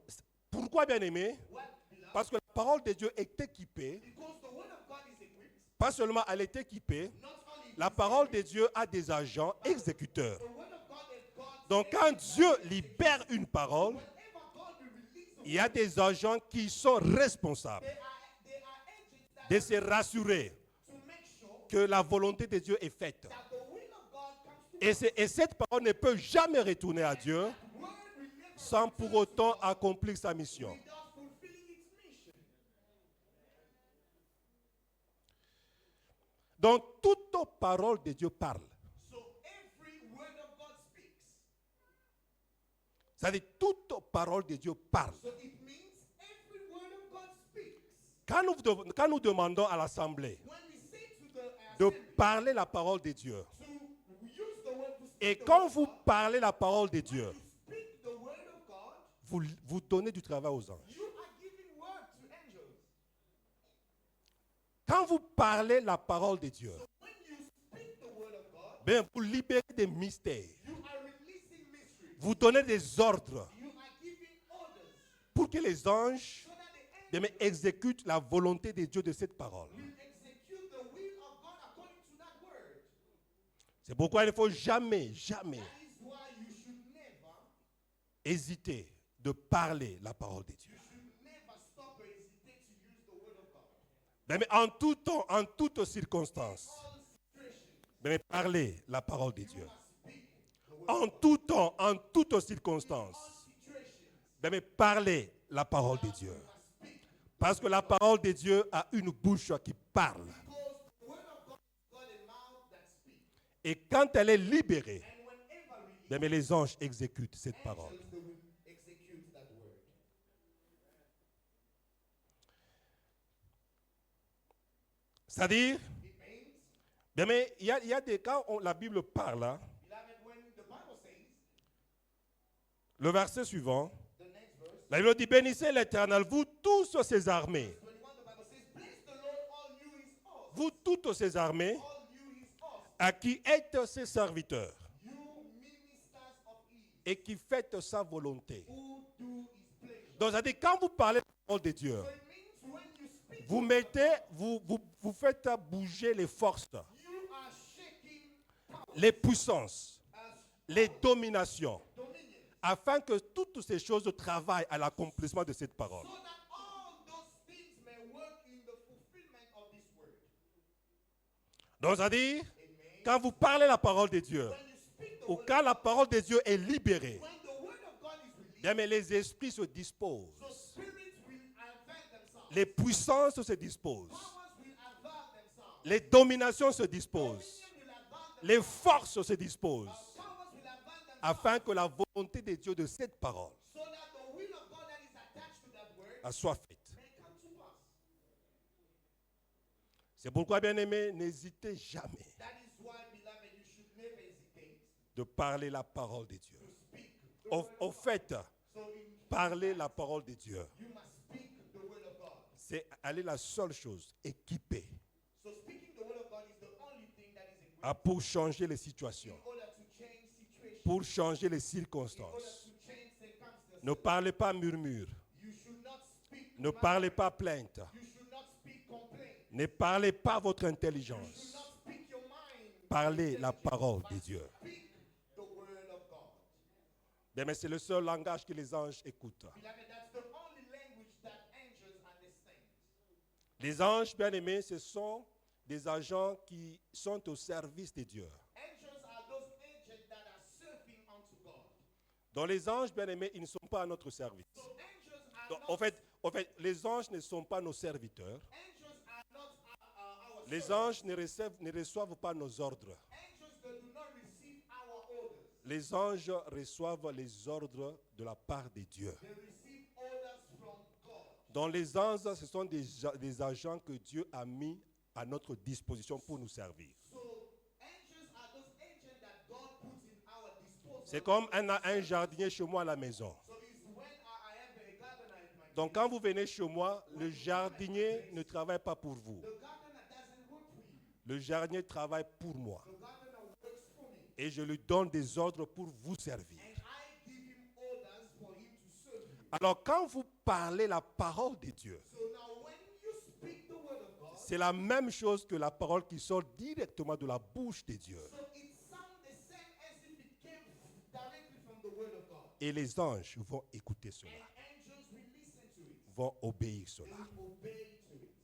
Pourquoi, bien aimé? What, beloved? Parce que la parole de Dieu est équipée. Because the word of God is equipped, Pas seulement elle est équipée, not only la parole de Dieu a des agents exécuteurs. the word of God is God's. Donc quand Dieu libère une parole, Whenever God will release the il y a des agents qui sont responsables they are agents that de se rassurer to make sure que la volonté de Dieu est faite. that the will of God comes to Et cette parole ne peut jamais retourner à Dieu word will never sans pour autant accomplir sa mission. without fulfilling its mission. Donc toute parole de Dieu parle. So every word of God speaks. C'est-à-dire toute parole de Dieu parle. So it means every word of God speaks. Quand nous demandons à l'Assemblée When we say to the de assembly parler la parole de Dieu, to use the word to speak et the quand word vous of God, parlez la parole de Dieu, when you speak the word of God, vous donnez du travail aux anges. you are giving word to angels. Quand vous parlez la parole de Dieu, When you speak the word of God, bien, vous libérez des mystères. you are releasing mystery. Vous donnez des ordres You are giving orders pour que les anges so that the bien, angels exécutent la volonté de Dieu de cette parole. will execute the will of God according to that word. C'est pourquoi il ne faut jamais, jamais That is why you should never, hésiter de parler la parole de Dieu. you should never stop or hesitate to use the word of God. Bien, mais en tout temps, en toutes circonstances, All situations, bien, mais parlez la parole de Dieu. speak the word. En tout temps, en toutes circonstances, Situations, bien, mais parlez la parole de Dieu. Parce que la parole de Dieu a une bouche qui parle. because the word of God has got a mouth that speaks. Et quand elle est libérée, And whenever released, bien, mais les anges exécutent cette parole. angels they will execute that word. C'est-à-dire, It means, bien, mais il y a des cas où la Bible parle. Hein, beloved, when the Bible says, le verset suivant, the next verse, la Bible dit, bénissez l'Éternel, vous tous ses armées. 21, the Bible says, bless the Lord, all you his hosts, Vous toutes ses armées, all you his hosts, à qui êtes ses serviteurs you ministers of ease, et qui faites sa volonté. who do his pleasure. Donc, c'est-à-dire, quand vous parlez de la parole de Dieu, So it means when you speak, vous mettez, vous faites bouger les forces, you are shaking les puissances, as les dominations, dominion, afin que toutes ces choses travaillent à l'accomplissement de cette parole. so that all those things may work in the fulfillment of this word. Donc, c'est-à-dire, Amen. quand vous parlez la parole de Dieu, When you speak the ou word, quand la parole de Dieu est libérée, when the word of God is released, bien, mais les esprits se disposent, so spirits will avail themselves. les puissances se disposent, Powers will avail themselves. les dominations se disposent, Dominion will avail themselves. les forces se disposent, Powers will avail themselves. afin que la volonté de Dieu de cette parole So that the will of God that is attached to that word soit faite. may come to pass. C'est pourquoi, bien aimé, n'hésitez jamais That is why, beloved, you should never hesitate de parler la parole de Dieu. to speak the Au, word of au fait, So in parler la parole de Dieu, you must speak the word of God. c'est aller la seule chose, équipée, So speaking the word of God is the only thing that is equipped pour changer les situations, in order to change situations, pour changer les in order circonstances. to change circumstances. Ne parlez pas murmure, You should not speak ne murmur. parlez pas plainte, You should not speak complaint. ne parlez pas votre You should intelligence. not speak your mind. Parlez la intelligence, parole but de Dieu. Speak the word of God. Bien, mais c'est le seul langage que les anges écoutent. Beloved, that's the only language that angels understand. Les anges, bien aimés, ce sont des agents qui sont au service de Dieu. Angels are those agents that are serving unto God. Donc les anges, bien aimés, ils ne sont pas à notre service. So angels are Donc, not, en fait, les anges ne sont pas nos serviteurs. angels are not our Les servants. anges ne reçoivent pas nos ordres. Angels, they do not receive our orders. Les anges reçoivent les ordres de la part de Dieu. They receive orders from God. Donc les anges, ce sont des agents que Dieu a mis à notre disposition pour nous servir. So angels are those angels that God puts in our disposal. C'est comme un jardinier chez moi à la maison. So it's when I am a gardener in my Donc quand vous venez chez moi, le jardinier ne travaille pas pour vous. The gardener doesn't work for you. Le jardinier travaille pour moi. The gardener works for me. Et je lui donne des ordres pour vous servir. And I give him orders for him to serve you. Alors quand vous parlez la parole de Dieu, So now when you speak the word of God, c'est la même chose que la parole qui sort directement de la bouche de Dieu. so it sounds the same as if it came directly from the word of God. Et les anges vont écouter cela, And angels will listen to it. vont obéir They cela. will obey to it.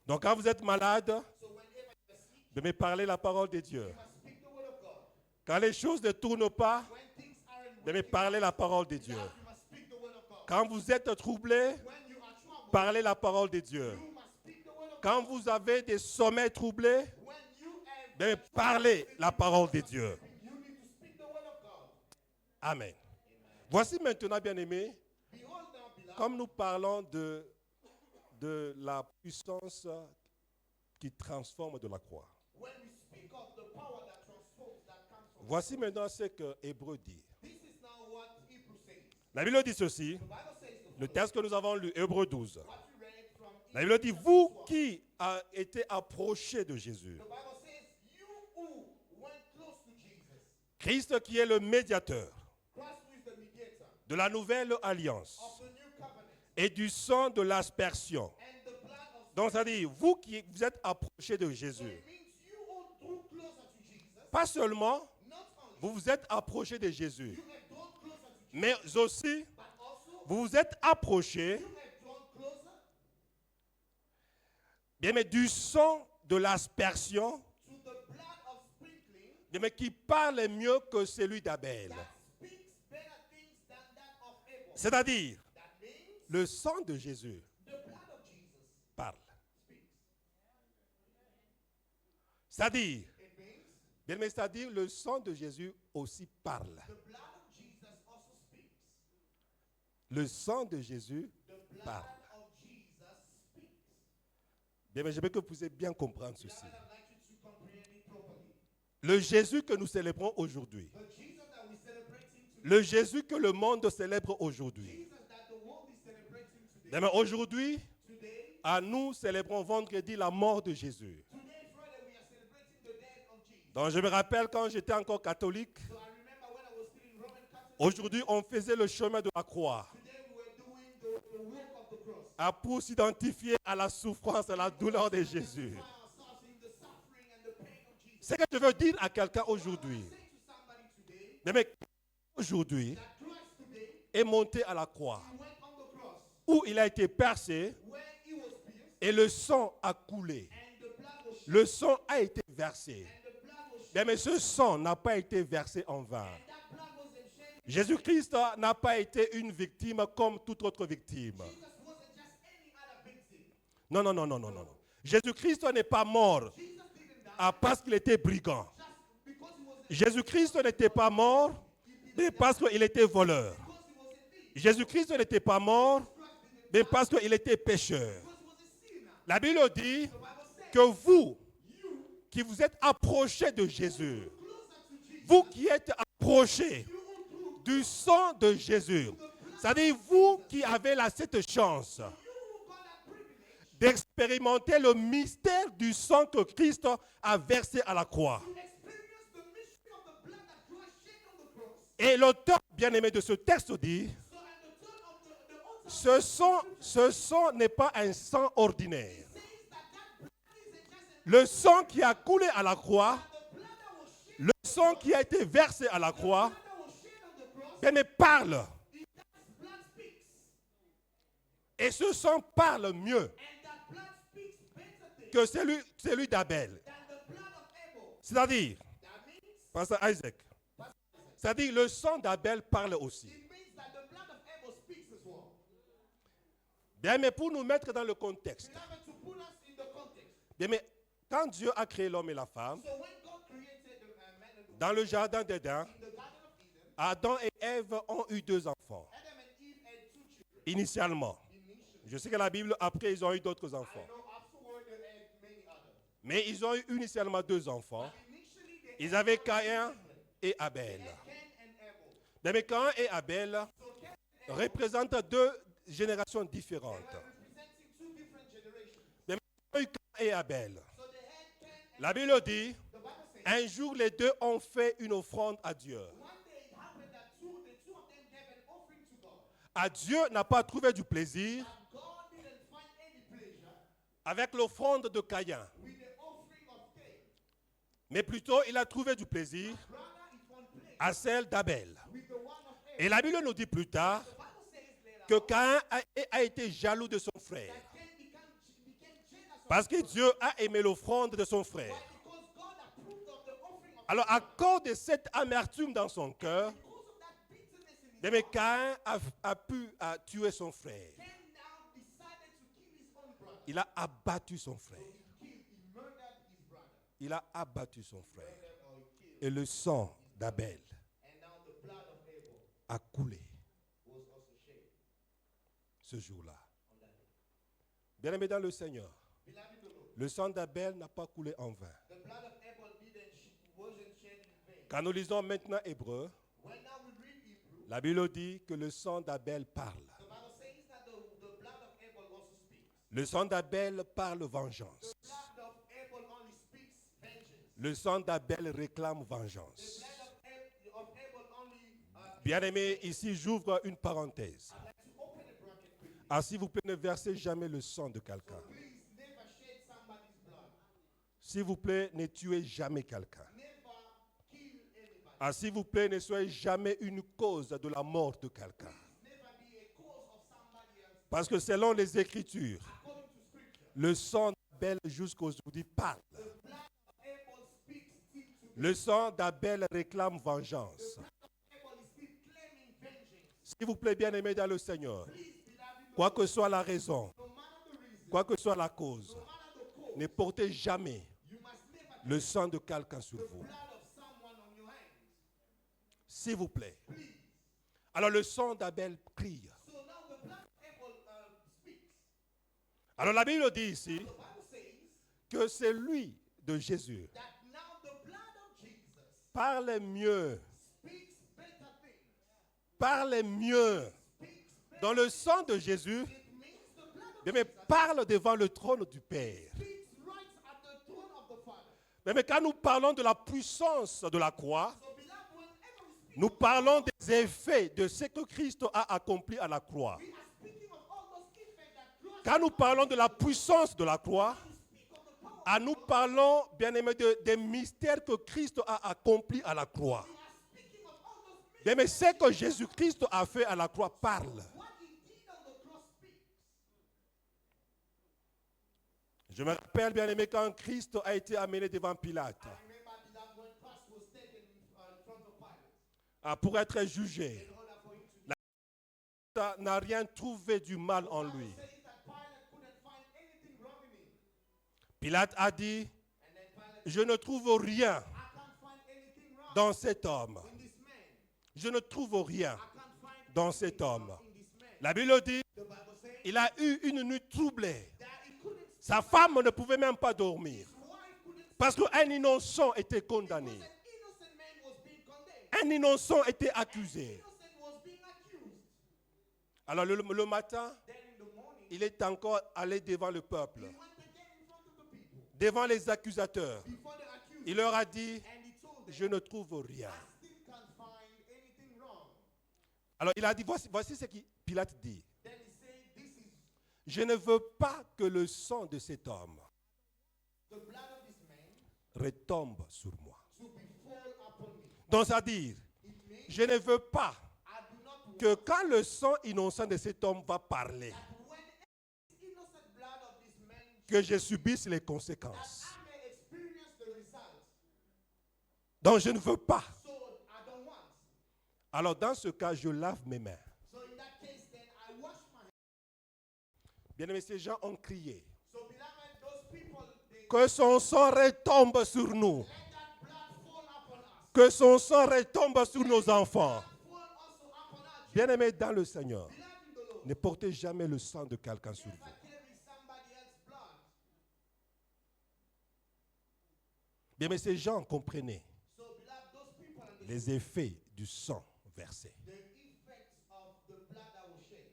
Donc quand vous êtes malade, So whenever you're sick, de me parler la parole de Dieu. you must speak the word of God. Quand les choses ne tournent pas, When things aren't de me working, parler la parole de Dieu. you must speak the word of God. Quand vous êtes troublé, When you are troubled, parlez la parole de Dieu. you must speak the word of Quand God. vous avez des sommeils troublés, When you have de me parler la parole de Dieu. you need to speak the word of God. Amen. Voici maintenant, bien-aimés, Behold now, beloved, comme nous parlons de la puissance qui transforme de la croix. when we speak of the power that transforms, that comes from Voici maintenant ce que Hébreu dit. this is now what Hebrew says. La Bible dit ceci, The Bible says le texte que nous avons lu, Hébreu 12. what we read from La Bible dit, vous qui a été approchés de Jésus, the Bible says you who went close to Jesus, Christ qui est le médiateur Christ who is the mediator de la nouvelle alliance of the new covenant et du sang de l'aspersion. and the blood of Donc ça dit, vous qui vous êtes approchés de Jésus, it means you who drew closer to Jesus, pas seulement not only vous vous êtes approchés de Jésus, you have drawn closer to Jesus, mais aussi but also vous vous êtes approchés, you have drawn closer bien mais du sang de l'aspersion, to the blood of sprinkling bien mais qui parle mieux que celui d'Abel. that speaks better things than that of Abel. C'est-à-dire, That means le sang de Jésus the blood of Jesus parle. speaks. C'est-à-dire, It means bien mais c'est-à-dire, le sang de Jésus aussi parle. the blood of Jesus also speaks. Le sang de Jésus The blood parle. of Jesus speaks. Bien mais je veux que vous puissiez bien comprendre ceci. Beloved, I'd like you to comprehend it properly. Le Jésus que nous célébrons aujourd'hui, The Jesus that we're celebrating today, le Jésus que le monde célèbre aujourd'hui. Jesus that the world is celebrating today, Bien mais aujourd'hui, today, à nous célébrons vendredi la mort de Jésus. Friday, we are celebrating the death of Jesus. Donc je me rappelle quand j'étais encore catholique, So I remember when I was still in Roman Catholic, aujourd'hui on faisait le chemin de la croix today we were doing the work of the cross. pour s'identifier à la souffrance et à la douleur de Jésus. Find ourselves in the suffering and the pain of Jesus. Ce que je veux dire à quelqu'un aujourd'hui, Say to somebody today bien mais aujourd'hui that Christ today, est monté à la croix, he went on the cross où il a été percé where he was pierced et le sang a coulé. and the blood was shed. Le sang a été versé. And the blood was shed. Bien mais ce sang n'a pas été versé en vain. And that blood wasn't shed. Jésus-Christ n'a pas été une victime comme toute autre victime. Jesus wasn't just any other victim. Non, non, non, non, non, non. Jésus-Christ n'est pas mort Jesus didn't die parce qu'il était brigand. just because he was a Jésus-Christ n'était pas mort mais parce qu'il était voleur. because he was a thief. Jésus-Christ n'était pas mort Christ didn't mais parce qu'il était pécheur. because he was a sinner. La Bible dit The Bible says que vous, you qui vous êtes approchés de Jésus, closer to Jesus, vous qui êtes approchés you who drew du sang de Jésus, c'est-à-dire vous qui avez cette chance you who got that privilege d'expérimenter le mystère du sang que Christ a versé à la croix. to experience the mystery of the blood that Christ shed on the cross. Et l'auteur bien-aimé de ce texte dit, So at the turn of the altar ce sang n'est pas un sang ordinaire. says that blood isn't just a Le sang qui a coulé à la croix, the blood that was shed, le sang qui a été versé à la croix, that was shed on the cross, bien-aimé, parle. that blood speaks. Et ce sang parle mieux And that blood speaks better things que celui d'Abel. than the blood of Abel. C'est-à-dire, That means Pasteur Isaac, C'est-à-dire le sang d'Abel parle aussi. It means that the blood of Abel speaks as well. Bien, mais pour nous mettre dans le contexte. Beloved, to put us in the context. Bien, mais quand Dieu a créé l'homme et la femme, So when God created the man and the dans le jardin d'Éden, in the Garden of Eden, Adam et Ève ont eu 2 enfants, Adam and Eve had 2 children. initialement. Je sais que la Bible, après, ils ont eu d'autres I enfants. know afterward they had many others. Mais ils ont eu initialement 2 enfants. Initially they Ils had avaient only Caïn 2 children. et Abel. Cain and Abel. Bien, mais Caïn et Abel So Cain and Abel, représentent 2 générations différentes. they were representing 2 different generations. Bien, mais ils ont eu Caïn et Abel. So they had Cain and La Bible dit, the Bible says un jour les 2 ont fait une offrande à Dieu. one day it happened that the two of them gave an offering to God. À Dieu n'a pas trouvé du plaisir God didn't find any pleasure avec l'offrande de Caïn. with the offering of Cain. Mais plutôt, il a trouvé du plaisir Rather, it won pleasure à celle d'Abel. with the one of Abel. Et la Bible nous dit plus tard The Bible says later que Caïn a été jaloux de son frère. that Cain became jealous of Parce que Dieu a aimé l'offrande de son frère. why? Because God approved of the offering of Alors, à cause de cette amertume dans son cœur, because of that bitterness in his mais heart, Caïn a pu tuer son frère. Cain now decided to kill his own brother. Il a abattu son frère. He murdered his brother. Il a abattu son frère. Or he killed. Et le sang d'Abel And now the blood of Abel a coulé was also shed ce jour-là. on that day. Bien-aimé dans le Seigneur, Beloved in the Lord, le sang d'Abel n'a pas coulé en vain. the blood of Abel wasn't shed in vain. Quand nous lisons maintenant Hébreu, When now we read Hebrew, la Bible dit que le sang d'Abel parle. the Bible says that the blood of Abel also speaks. Le sang d'Abel parle vengeance. The blood of Abel only speaks vengeance. Le sang d'Abel réclame The vengeance. blood of Abel only Bien-aimé, ici j'ouvre une parenthèse. I'd like to open a bracket quickly. Ah, s'il vous plaît, ne versez jamais le sang de quelqu'un. Please never shed somebody's blood. S'il vous plaît, ne tuez jamais quelqu'un. Never kill anybody. Ah, s'il vous plaît, ne soyez jamais une cause de la mort de quelqu'un. Never be a cause of somebody else. Parce que selon les Écritures, According to scripture, le sang d'Abel jusqu'aujourd'hui parle. the blood of Abel speaks still to Le sang d'Abel réclame vengeance. Abel is still claiming vengeance. S'il vous plaît, bien-aimé dans le Seigneur, Please, beloved, quoi que soit la raison, no matter the reason, quoi que soit la cause, no matter the cause, ne portez jamais you must never le sang de quelqu'un sur the vous. blood of someone on your hands. S'il vous plaît. Please. Alors le sang d'Abel crie. So now the blood of Abel speaks. Alors la Bible dit ici The Bible says que c'est lui de Jésus that now the blood of Jesus parle mieux, speaks better things. parle mieux. Speaks better. Dans le sang de Jésus, It means the blood of bien, mais parle devant le trône du Père. speaks right at the throne of the Father. Bien, mais quand nous parlons de la puissance de la croix, So beloved, whenever we speak, nous parlons des effets de ce que Christ a accompli à la croix. we are speaking of all those effects that Christ Quand nous parlons de la puissance de la croix, speak of the power. nous parlons, bien aimé, des mystères que Christ a accomplis à la croix. We are speaking of all those mysteries. Bien, mais ce que Jésus-Christ a fait à la croix parle. What he did on the cross speaks. Je me rappelle, bien aimé, quand Christ a été amené devant Pilate I remember, beloved, when Christ was taken in front of Pilate pour être jugé. in order for him to Pilate n'a rien trouvé du mal en lui. say that Pilate couldn't find anything wrong in him. Pilate a dit, And then Pilate, je ne trouve rien I can't find anything wrong dans cet homme. in this man. Je ne trouve rien I can't find dans anything cet homme. wrong in this man. La Bible dit, The Bible says il a eu une nuit troublée. that he couldn't, Sa femme ne pouvait même pas dormir. his wife couldn't, Parce qu'un innocent était condamné. an innocent man was being condemned. Un innocent était accusé. Innocent was being accused. Alors le matin, Then in the morning, il est encore allé devant le peuple, he went again in front of the people, devant les accusateurs. before the accused, Il leur a dit, and he told them, je ne trouve rien. I still can't find anything wrong. Alors il a dit, voici ce que Pilate dit. Then he said, this is Je ne veux pas que le sang de cet homme the blood of this man retombe sur moi. to be fall upon me. Donc c'est-à-dire, It means je ne veux pas I do not want que quand le sang innocent de cet homme va parler, that when this innocent blood of this man que je subisse les conséquences. I may experience the results. Donc je ne veux pas So I don't want Alors dans ce cas, je lave mes mains. So in that case, then I wash my hands. Bien-aimés, ces gens ont crié. So beloved, those people, they Que son sang retombe sur nous. let that blood fall upon us. Que son sang retombe sur nos enfants. Fall also upon our children. Bien-aimés dans le Seigneur, Beloved in the Lord. ne portez jamais le sang de quelqu'un sur Never vous. carry somebody else's blood. Bien-aimés, ces gens comprenaient So beloved, those people understand les effets du sang versé. the effects of the blood that was shed.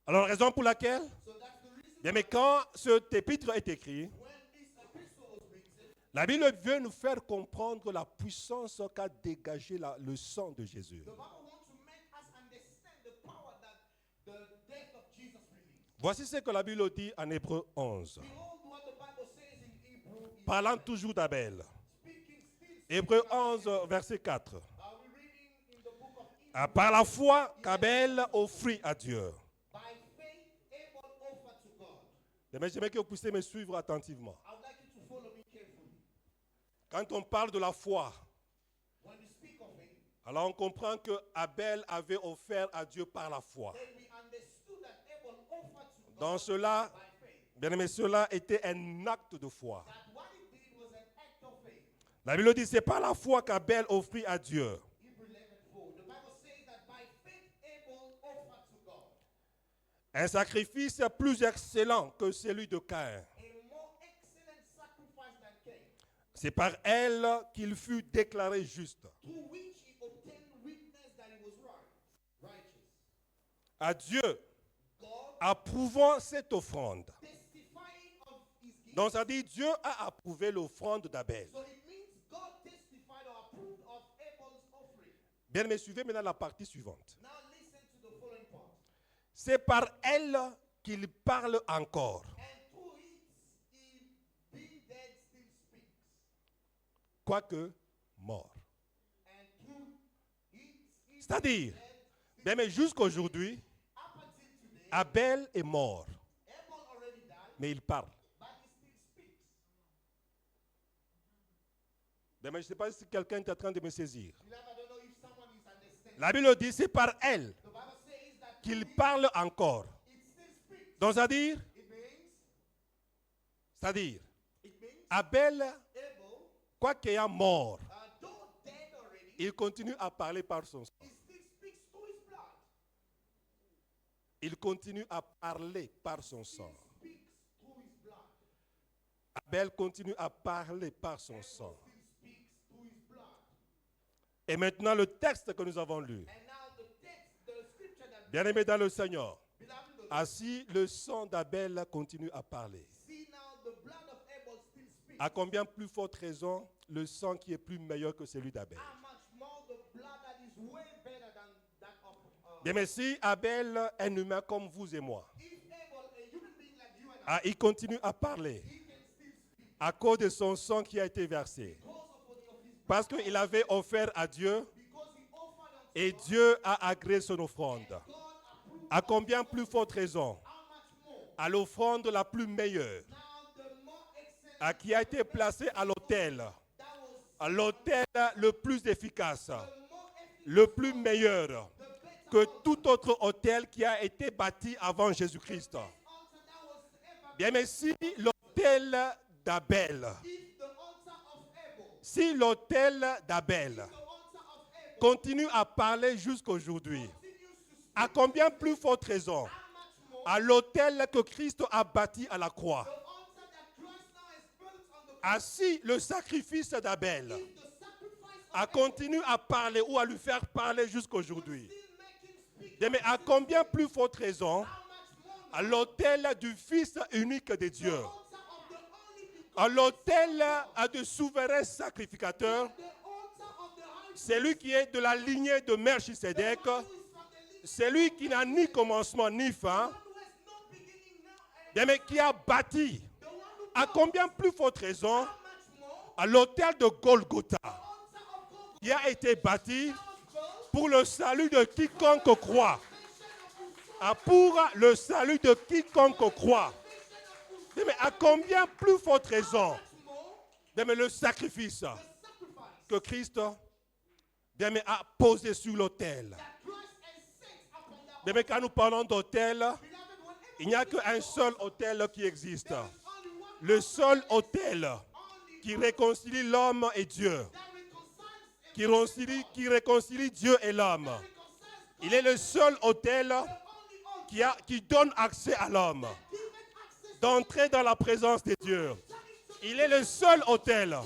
Alors, raison pour laquelle, So that's the reason bien, mais quand cet épître est écrit, when this epistle was written, la Bible veut nous faire comprendre la puissance qu'a dégagé le sang de Jésus. the Bible wants to make us understand the power that the death of Jesus released. Voici ce que la Bible dit en Hébreu 11, Behold what the Bible says in Hebrew, parlant toujours d'Abel. speaking still. Hébreu 11, verset 4. Are we reading in the book of Hebrew? Par la foi qu'Abel offrit à Dieu. By faith, Abel offered to God. Mais j'aimerais que vous puissiez me suivre attentivement. I would like you to follow me carefully. Quand on parle de la foi, When we speak of it, alors on comprend que Abel avait offert à Dieu par la foi. then we understood that Abel offered to God Dans cela, by faith. bien aimé, cela était un acte de foi. That what he did was an act of faith. La Bible dit, c'est par la foi qu'Abel offrit à Dieu. Hebrew 11:4. The Bible says that by faith Abel offered to God Un sacrifice plus excellent que celui de Caïn. a more excellent sacrifice than Cain, C'est par elle qu'il fut déclaré juste. through which he obtained witness that he was righteous. À Dieu, God approuvant cette offrande. testifying of his gift. Donc ça dit, Dieu a approuvé l'offrande d'Abel. So it means God testified or approved of Abel's offering. Bien aimé, suivez maintenant la partie suivante. Now listen to the following part. C'est par elle qu'il parle encore. And through it, he being dead still speaks. Quoique mort. And through it, he C'est-à-dire, dead, bien aimé, jusqu'aujourd'hui, up until today, Abel est mort, Abel already died, mais il parle. but he still speaks. Bien aimé, je ne sais pas si quelqu'un est en train de me saisir. Beloved, I don't know if someone is understanding. La Bible dit, c'est par elle The Bible says that qu'il parle encore. it still speaks. Donc, c'est-à-dire, It means Abel, Abel, quoiqu'il est mort, though dead already, il continue à parler par son sang. he still speaks through his blood. Il continue à parler par son sang. Speaks through his blood. Abel continue à parler par son sang. Still speaks through his blood. Et maintenant, le texte que nous avons lu. And now the text, the scripture that Bien-aimé dans le Seigneur, beloved in the Lord, ainsi le sang d'Abel continue à parler. see now the blood of Abel still speaks. À combien plus forte raison le sang qui est plus meilleur que celui d'Abel. How much more the blood that is way better than that of Bien, mais si Abel est un humain comme vous et moi, if Abel, a human being like you and I, il continue à parler he can still speak à cause de son sang qui a été versé. because of his Parce qu'il avait offert à Dieu because he offered unto et Dieu a agréé son offrande. God approved. À combien plus forte raison How much more? à l'offrande la plus meilleure Now the more excellent à qui a été placée à l'autel, that was à l'autel le plus efficace, the more efficacious, le plus meilleur the better que tout autre autel qui a été bâti avant Jésus-Christ. altar that was ever. Bien, mais si l'autel d'Abel, If the altar of Abel, si l'autel d'Abel the altar of Abel continue à parler jusqu'aujourd'hui, continues to speak, à combien plus forte raison how much more à l'autel que Christ a bâti à la croix, the altar that Christ now has built on the ainsi le sacrifice d'Abel if the sacrifice of a continué à parler ou à lui faire parler jusqu'aujourd'hui. still make him speak, Bien, mais à combien plus forte raison how much more à l'autel du Fils unique de Dieu, the altar of the only begotten, à l'autel du souverain sacrificateur, the altar of the high celui qui est de la lignée de Melchisedec, who is from the lineage, celui qui n'a ni commencement ni fin, who has no beginning now, and bien, mais qui a bâti, the one who à combien plus forte raison how much more à l'autel de Golgotha, altar of God qui a été bâti was built, pour le salut de quiconque croit. Pour le salut de quiconque croit. Bien, mais à combien plus forte raison more bien, mais le sacrifice sacrifice que Christ, bien, Bien, mais à poser sur l'autel. that Christ has set upon that Bien, mais quand nous parlons d'autel, beloved, whenever il n'y a qu'un seul autel qui existe. there is only one Le seul autel only qui réconcilie l'homme et Dieu. that reconciles Qui réconcilie Dieu et l'homme. Il est le seul autel only altar qui donne accès à l'homme giveth access d'entrer dans la présence de Dieu. Il est le seul autel. is the only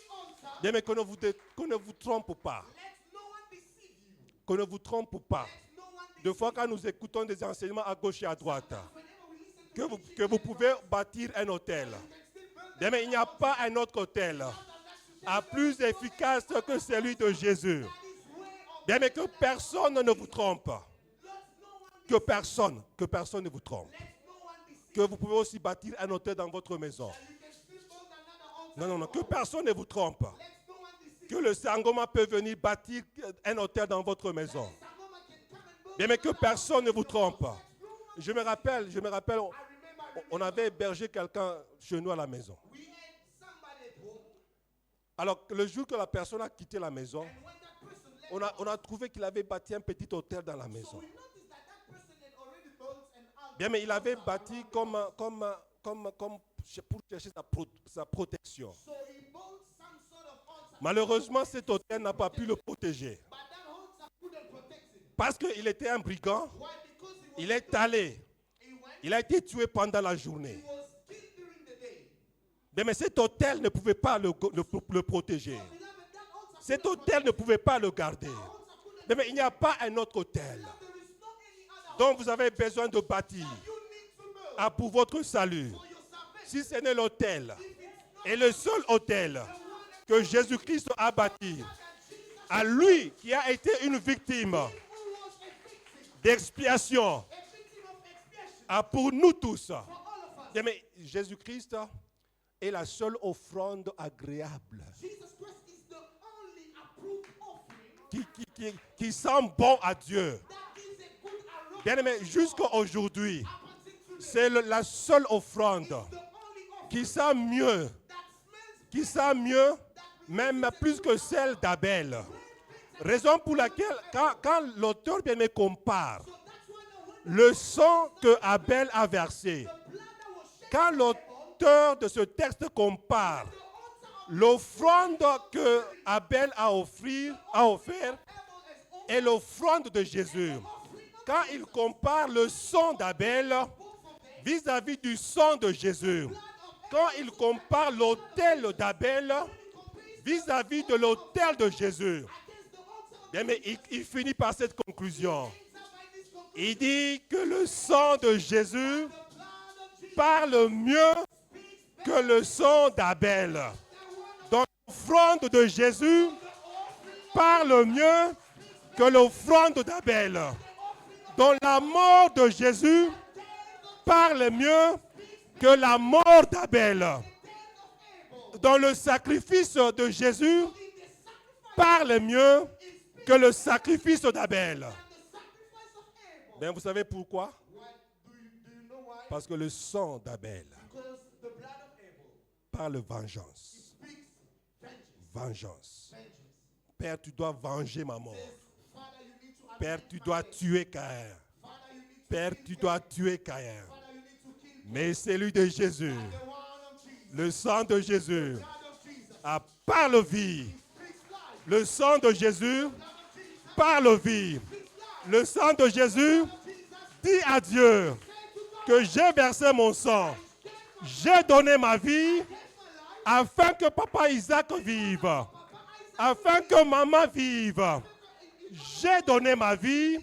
altar. Bien, mais qu'on ne vous trompe pas. Let no one deceive you. Qu'on ne vous trompe pas. No one deceive Deux fois, quand nous écoutons des enseignements à gauche et à droite, whenever we listen to que vous pouvez bâtir un hôtel. Bien, mais il n'y a pas un autre hôtel plus efficace que celui de Jésus. Bien, mais que personne ne vous trompe. Que personne ne vous trompe. Que vous pouvez aussi bâtir un hôtel dans votre maison. Non, que personne ne vous trompe. Que le Sangoma peut venir bâtir un hôtel dans votre maison. Bien, mais que personne ne vous trompe. Je me rappelle, on avait hébergé quelqu'un chez nous à la maison. we had somebody at home, Alors, le jour que la personne a quitté la maison, and when that person left, on a trouvé qu'il avait bâti un petit hôtel dans la maison. we noticed that that person had already built an altar. Bien, mais il avait bâti comme pour chercher sa protection. So he built some sort of altar, Malheureusement, cet hôtel n'a pas pu le protéger. but that altar couldn't protect him. Parce qu'il était un brigand, Why? Because he il est allé. went, Il a été tué pendant la journée. he was killed during the day. Bien, mais cet hôtel ne pouvait pas le protéger. Beloved, that altar Cet hôtel ne pouvait pas le garder. couldn't. Bien, mais il n'y a pas un autre hôtel There is no any other dont vous avez besoin de bâtir you need to build pour votre salut. for your salvation. Si ce n'est l'autel, et le seul autel que Jésus-Christ a bâti, à lui qui a été une victime Who was a victim, d'expiation a victim of expiation pour nous tous. for all of us. Bien, mais Jésus-Christ est la seule offrande agréable Jesus Christ is the only approved offering qui sent bon à Dieu. that is a good aroma. Bien aimé, jusqu'à aujourd'hui, Up until today, c'est la seule offrande the only offering qui sent mieux, that smells même plus que celle d'Abel. Raison pour laquelle, quand l'auteur bien aimé compare so that's why when le sang que Abel a versé, the blood that was shed, quand l'auteur de ce texte compare l'offrande que Abel a offert et l'offrande de Jésus, quand il compare le sang d'Abel vis-à-vis du sang de Jésus, quand il compare l'autel d'Abel vis-à-vis de l'autel de Jésus, bien, mais il finit par cette conclusion. Il dit que le sang de Jésus parle mieux que le sang d'Abel. Donc l'offrande de Jésus parle mieux que l'offrande d'Abel. Donc la mort de Jésus parle mieux que la mort d'Abel. Donc le sacrifice de Jésus parle mieux que le sacrifice d'Abel. Ben, vous savez pourquoi? do you know why? Parce que le sang d'Abel Because the blood of Abel parle vengeance. speaks vengeance. Vengeance. Vengeance. Père, tu dois venger ma mort. Father, you need to Père, avenge tu my dois death. tuer Caïn. Father, you need to Père, kill tu Cain. dois tuer Caïn. Father, you need to kill Cain. Mais celui de Jésus, The one of Jesus. le sang de Jésus, Blood of Jesus parle vie. speaks life. Le sang de Jésus parle vie. Le sang de Jésus dit à Dieu que j'ai versé mon sang. J'ai donné ma vie afin que papa Isaac vive. Afin que maman vive. J'ai donné ma vie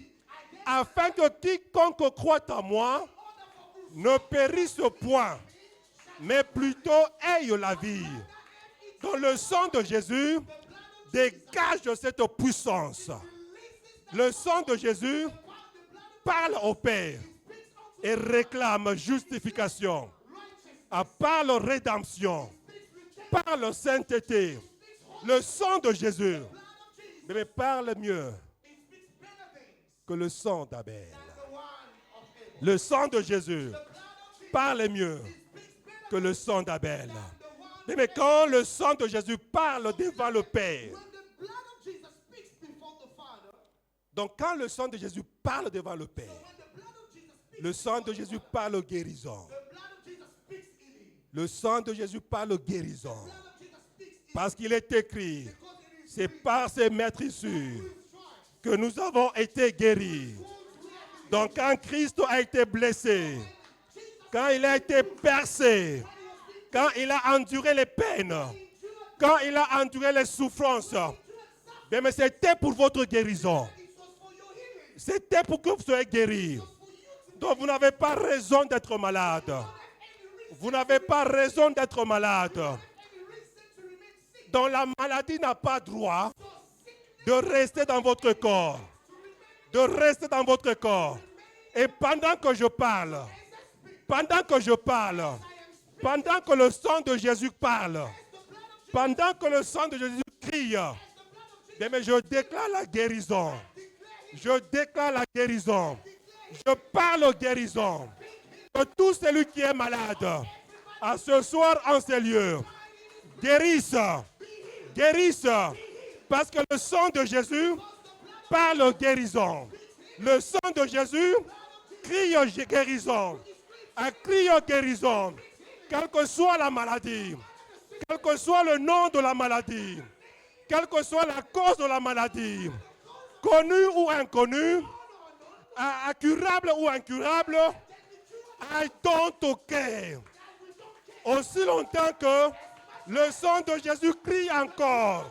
afin que quiconque croit en moi ne périsse point, mais plutôt ait la vie. Dans le sang de Jésus, dégage cette puissance. Le sang de Jésus parle au Père et réclame justification, parle rédemption, parle sainteté. Le sang de Jésus mais parle mieux que le sang d'Abel. Le sang de Jésus parle mieux que le sang d'Abel. Mais quand le sang de Jésus parle devant le Père, When the blood of Jesus speaks Donc quand le sang de Jésus parle devant le Père, le sang de Jésus parle guérison. Le sang de Jésus parle guérison. Parce qu'il est écrit, c'est par ces maîtrisures que nous avons été guéris. Donc quand Christ a été blessé, quand il a été percé, quand il a enduré les peines, quand il a enduré les souffrances, mais c'était pour votre guérison. C'était pour que vous soyez guéris. Donc vous n'avez pas raison d'être malade. Vous n'avez pas raison d'être malade. Donc la maladie n'a pas droit de rester dans votre corps. De rester dans votre corps. Et pendant que je parle, pendant que le sang de Jésus parle, pendant que le sang de Jésus crie, mais je déclare la guérison. Je déclare la guérison. Je parle guérison. Que tout celui qui est malade, à ce soir en ces lieux, guérisse. Guérisse. Parce que le sang de Jésus parle guérison. Le sang de Jésus crie guérison. Crie guérison. Quelle que soit la maladie, quel que soit le nom de la maladie, quelle que soit la cause de la maladie, connue ou inconnue, incurable ou incurable, I don't care. Aussi longtemps que le sang de Jésus crie encore.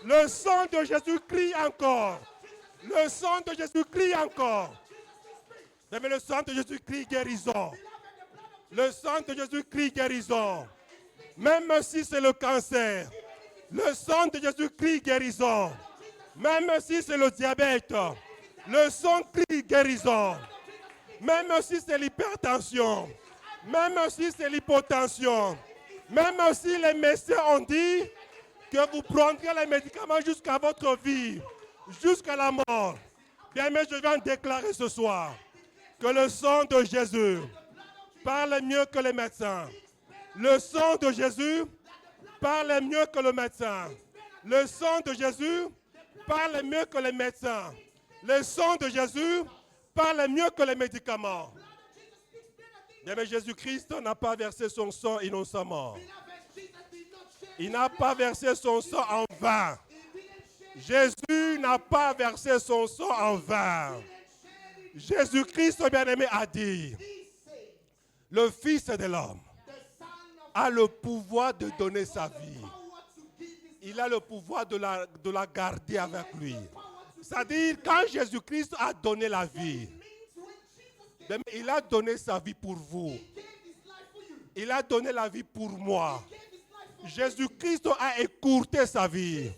Le sang de Jésus crie encore. Le sang de Jésus crie encore. Mais le sang de Jésus crie guérison. Le sang de Jésus crie guérison. Même si c'est le cancer, le sang de Jésus crie guérison. Même si c'est le diabète, le sang crie guérison. Même si c'est l'hypertension, même si c'est l'hypotension, même si les médecins ont dit que vous prendrez les médicaments jusqu'à votre vie, jusqu'à la mort. Bien, mais je viens déclarer ce soir que le sang de Jésus parle mieux que les médecins. Le sang de Jésus parle mieux que le médecin. Le sang de Jésus parle mieux que les médecins. Le sang de Jésus parle mieux que les médicaments. Mais Jésus-Christ n'a pas versé son sang innocemment. Il n'a pas versé son sang en vain. Jésus n'a pas versé son sang en vain. Jésus-Christ, bien-aimé, a dit, le Fils de l'homme a le pouvoir de donner sa vie. Il a le pouvoir de la garder avec lui. C'est-à-dire, quand Jésus-Christ a donné la vie, il a donné sa vie pour vous. Il a donné la vie pour moi. Jésus-Christ a écourté sa vie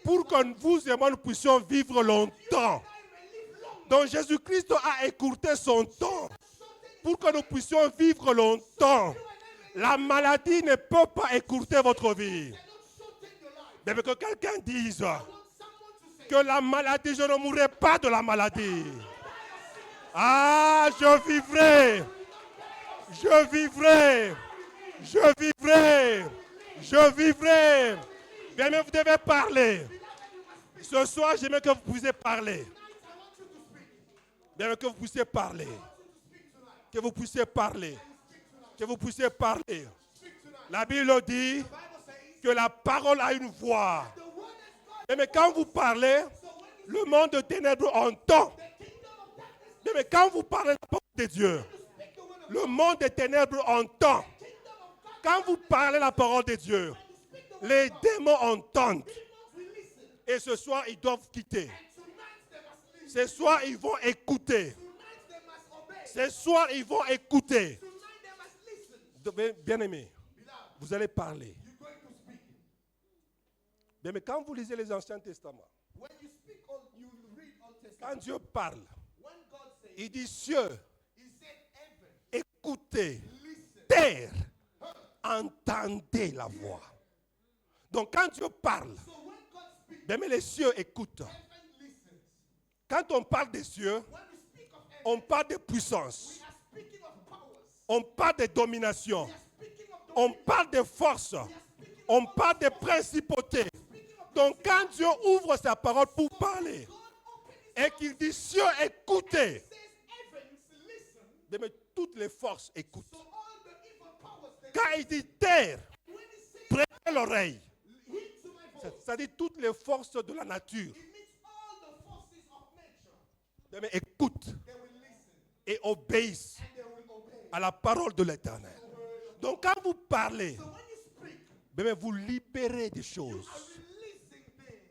pour que vous et moi nous puissions vivre longtemps. Donc Jésus-Christ a écourté son temps pour que nous puissions vivre longtemps. La maladie ne peut pas écourter votre vie. Mais que quelqu'un dise que la maladie, je ne mourrai pas de la maladie. Ah, je vivrai. Je vivrai. Je vivrai. Je vivrai. Bien, mais vous devez parler. Ce soir, j'aimerais que vous puissiez parler. Bien, que vous puissiez parler. Que vous puissiez parler. Que vous puissiez parler. La Bible dit que la parole a une voix. Mais quand vous parlez, le monde de ténèbres entend. Mais quand vous parlez la parole de Dieu, le monde des ténèbres entend. Quand vous parlez la parole de Dieu, les démons entendent. Et ce soir, ils doivent quitter. Ce soir, ils vont écouter. Ce soir, ils vont écouter. Bien-aimés, vous allez parler. Mais quand vous lisez les Anciens Testaments, quand Dieu parle, il dit cieux, écoutez, terre, entendez la voix. Donc quand Dieu parle, mais les cieux écoutent. Quand on parle des cieux, on parle de puissance. On parle de domination. On parle de force. On parle de principauté. Donc quand Dieu ouvre sa parole pour parler, Et qu'il dit, cieux, écoutez. Says heavens, listen. Mais toutes les forces écoutent. So all the evil powers, they Quand il dit terre, when he says prêtez l'oreille. heed to my voice, Ça dit toutes les forces de la nature. it means all the forces of nature, Mais écoute they will listen et obéissent and they will obey. à la parole de l'Éternel. Donc quand vous parlez, So when you speak, mais vous libérez des choses. are releasing things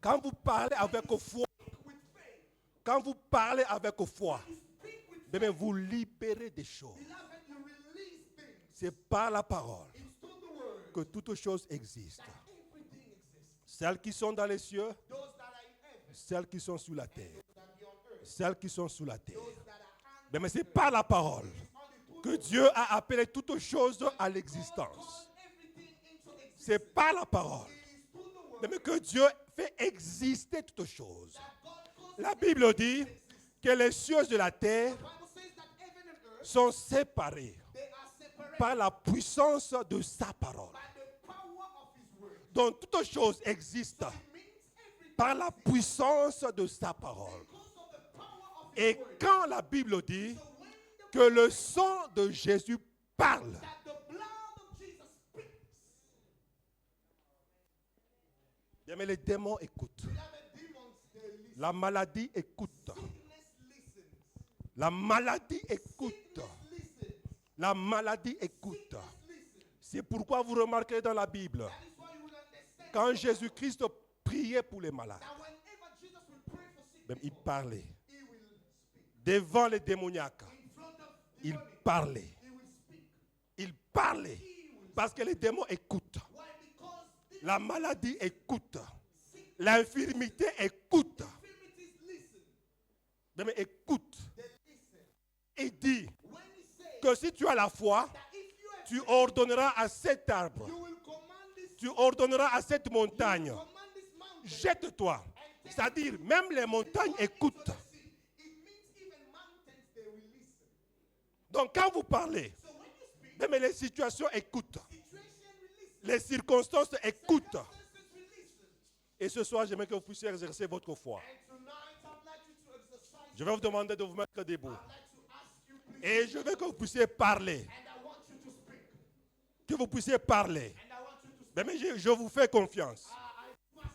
Quand vous parlez avec foi, with faith. quand vous parlez avec foi, You speak with mais vous libérez des choses. beloved, you release things. C'est par la parole It's through the word que toutes choses existent. that everything exists. Celles qui sont dans les cieux, Those that are in heaven, celles qui sont sous la terre. those that be on earth, Celles qui sont sous la terre. those that are under Mais c'est par la parole only through que Dieu a appelé toutes choses à l'existence. everything into existence. C'est par la parole It is through the word mais que Dieu fait exister toutes choses. that God causes La Bible dit que les cieux de la terre The Bible says that heaven and earth, sont séparés they are separated par la puissance de sa parole. by the power of his word. Donc toutes choses existent It means everything par la puissance de sa parole. because of the power of his Et word. quand la Bible dit So when the que le sang de Jésus parle, that the blood of Jesus speaks, bien, mais les démons écoutent. beloved demons, they listen. La maladie écoute. Sickness listens. La maladie écoute. Sickness listens. La maladie écoute. Sickness listens. C'est pourquoi vous remarquez dans la Bible, That is why you will understand quand Jésus-Christ priait pour les malades, that whenever Jesus will pray for sick même il people, parlait. he will speak. Devant les démoniaques, In front of il demonic, parlait. he will speak. Il parlait. He will Parce que les démons écoutent. Why? Because the La maladie écoute. L'infirmité écoute. infirmities listen. Mais écoute. They listen. Il dit When he says que si tu as la foi, that if you have tu ordonneras à cet arbre, you will command this, tu ordonneras à cette montagne, command this mountain jette-toi. C'est-à-dire, même les montagnes écoutent. to the sea. It means even mountains they will listen. Donc quand vous parlez, So when you speak, même les situations écoutent. situation will listen. Les circonstances écoutent. Circumstances will listen. Et ce soir, j'aimerais que vous puissiez exercer votre foi. And tonight I'd like you to exercise. Je vais vous demander de vous mettre debout. I'd like to ask you please. Et je veux que vous puissiez parler. And I want you to speak. Que vous puissiez parler. And I want you to speak. Mais je vous fais confiance. I trust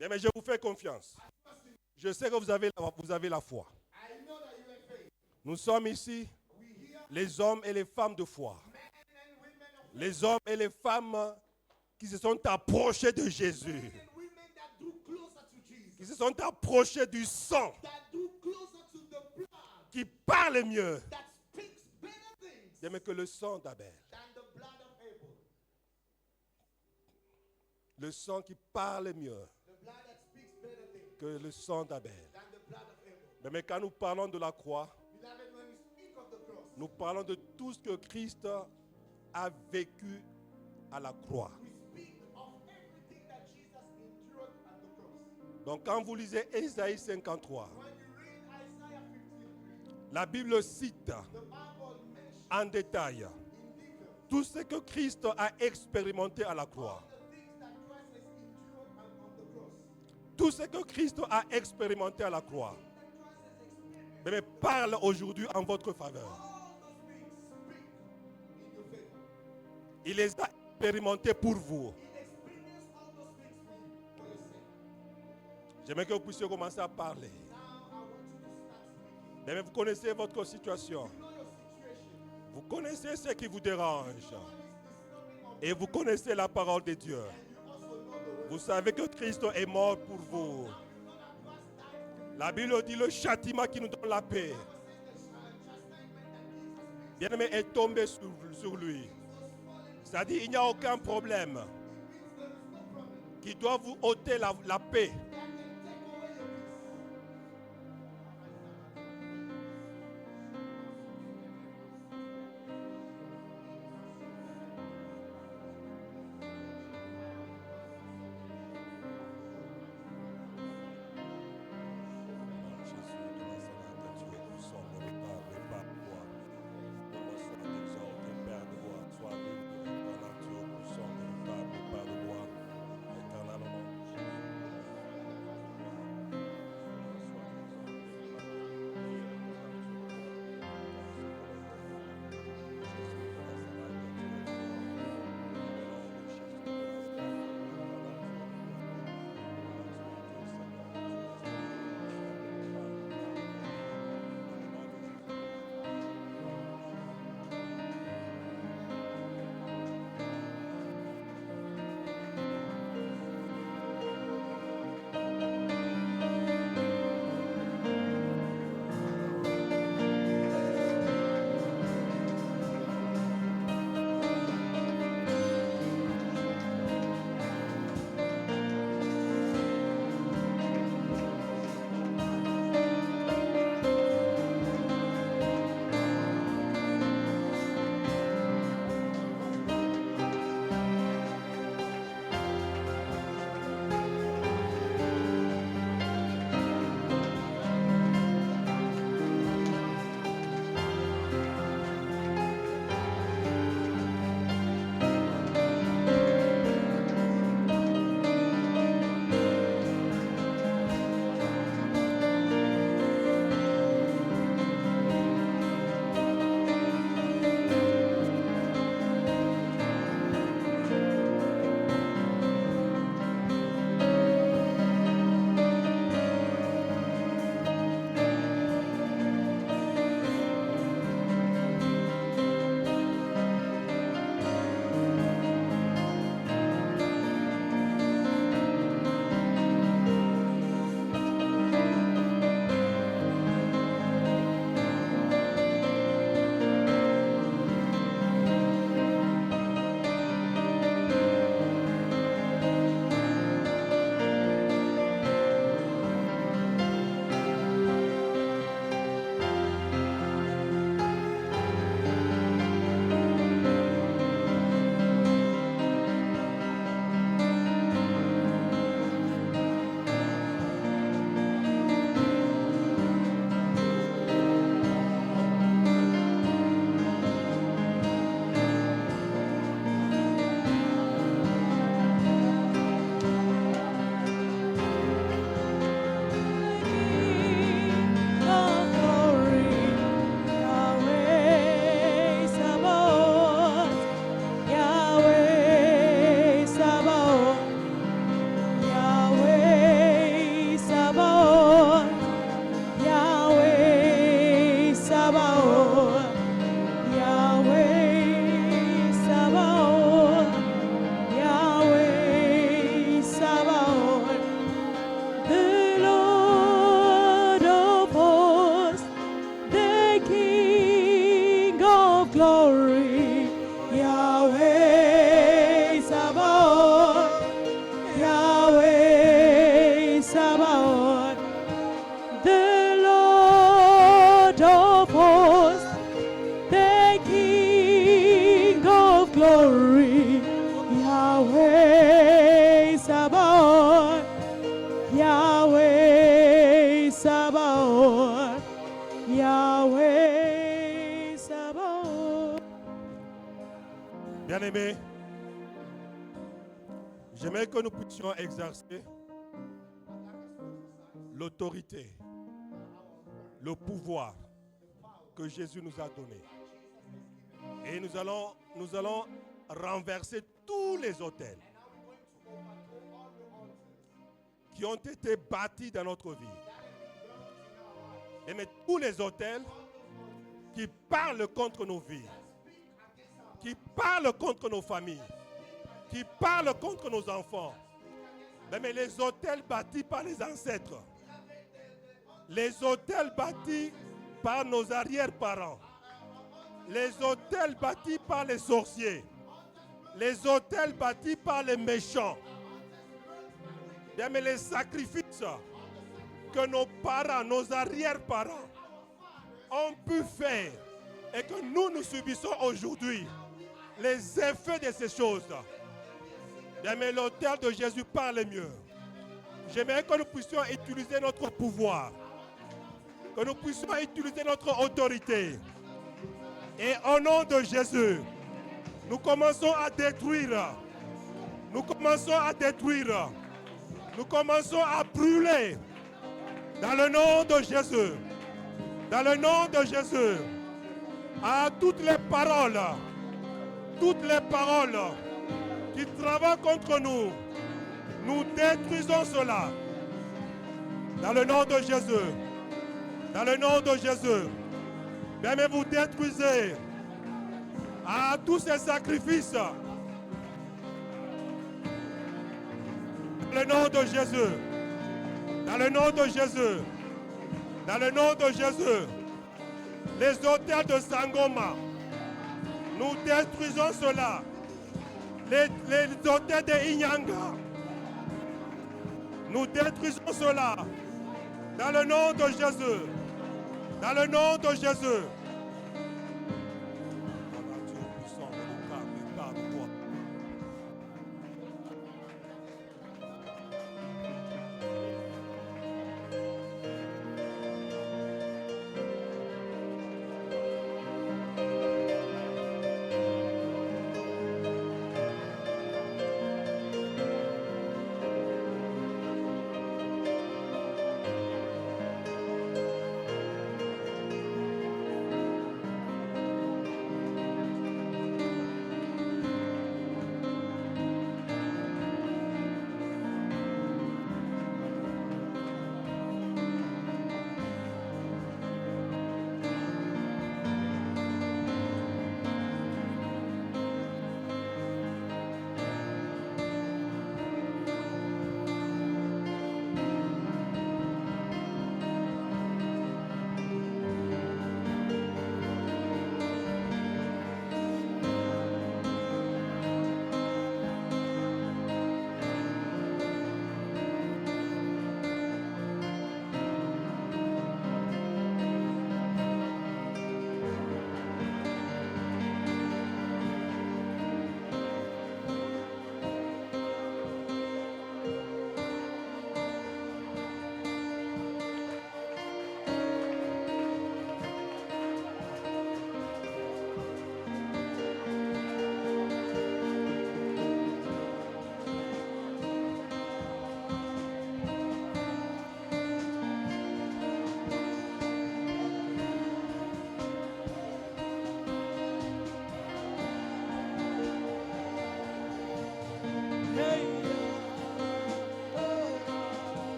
in you. Mais je vous fais confiance. Trust in you. Je sais que vous avez la foi. I know that you have faith. Nous sommes ici, We hear les hommes et les femmes de foi. men and women of Les hommes et les femmes qui se sont approchés de Jésus. men and women that drew closer to Jesus. Qui se sont approchés du sang. That drew closer to the blood. Qui parlent mieux That speaks better things mais que le sang d'Abel. than the blood of Abel. Le sang qui parle mieux The blood that speaks better things que le sang d'Abel. than the blood of Abel. Mais quand nous parlons de la croix, Beloved, when we speak of the cross, nous parlons de tout ce que Christ a vécu à la croix. we speak of everything that Jesus endured at the cross. Donc quand vous lisez Ésaïe 53, When you read Isaiah 53, la Bible cite the Bible mentions en détail in detail tout ce que Christ a expérimenté à la croix. the things that Christ has endured on the cross. Tout ce que Christ a expérimenté à la croix. Mais parle aujourd'hui en votre faveur. All those things speak in your favor. Il les a expérimentés pour vous. He experienced all those things for you, for your sake. J'aimerais que vous puissiez commencer à parler. Now I want you to start speaking. Mais vous connaissez votre situation. You know your situation. Vous connaissez ce qui vous dérange. What is disturbing of Et vous connaissez la parole de Dieu. you also know the word. Vous savez que Christ est mort pour vous. You know that Christ died for you. La Bible dit le châtiment qui nous donne la paix. The chastisement that Jesus brings Bien-aimé est tombé sur lui. C'est-à-dire il n'y a aucun problème means there is no problem. qui doit vous ôter la paix. That can take away your peace. J'aimerais que nous puissions exercer l'autorité, le pouvoir que Jésus nous a donné. Et nous allons renverser tous les autels qui ont été bâtis dans notre vie. Et mais tous les autels qui parlent contre nos vies, qui parlent contre nos familles, qui parlent contre nos enfants. Mais les autels bâtis par les ancêtres, les autels bâtis par nos arrière-parents, les autels bâtis par les sorciers, les autels bâtis par les méchants. Mais les sacrifices que nos parents, nos arrière-parents ont pu faire et que nous subissons aujourd'hui les effets de ces choses. Mais l'autel de Jésus parle mieux. J'aimerais que nous puissions utiliser notre pouvoir, que nous puissions utiliser notre autorité. Et au nom de Jésus, nous commençons à détruire. Nous commençons à détruire. Nous commençons à brûler. Dans le nom de Jésus. Dans le nom de Jésus. À toutes les paroles qui travaillent contre nous, nous détruisons cela. Dans le nom de Jésus. Dans le nom de Jésus. Bien, mais vous détruisez à tous ces sacrifices. Dans le nom de Jésus. Dans le nom de Jésus. Dans le nom de Jésus. Les autels de Sangoma. Nous détruisons cela. Les autels de Inyanga. Nous détruisons cela. Dans le nom de Jésus. Dans le nom de Jésus.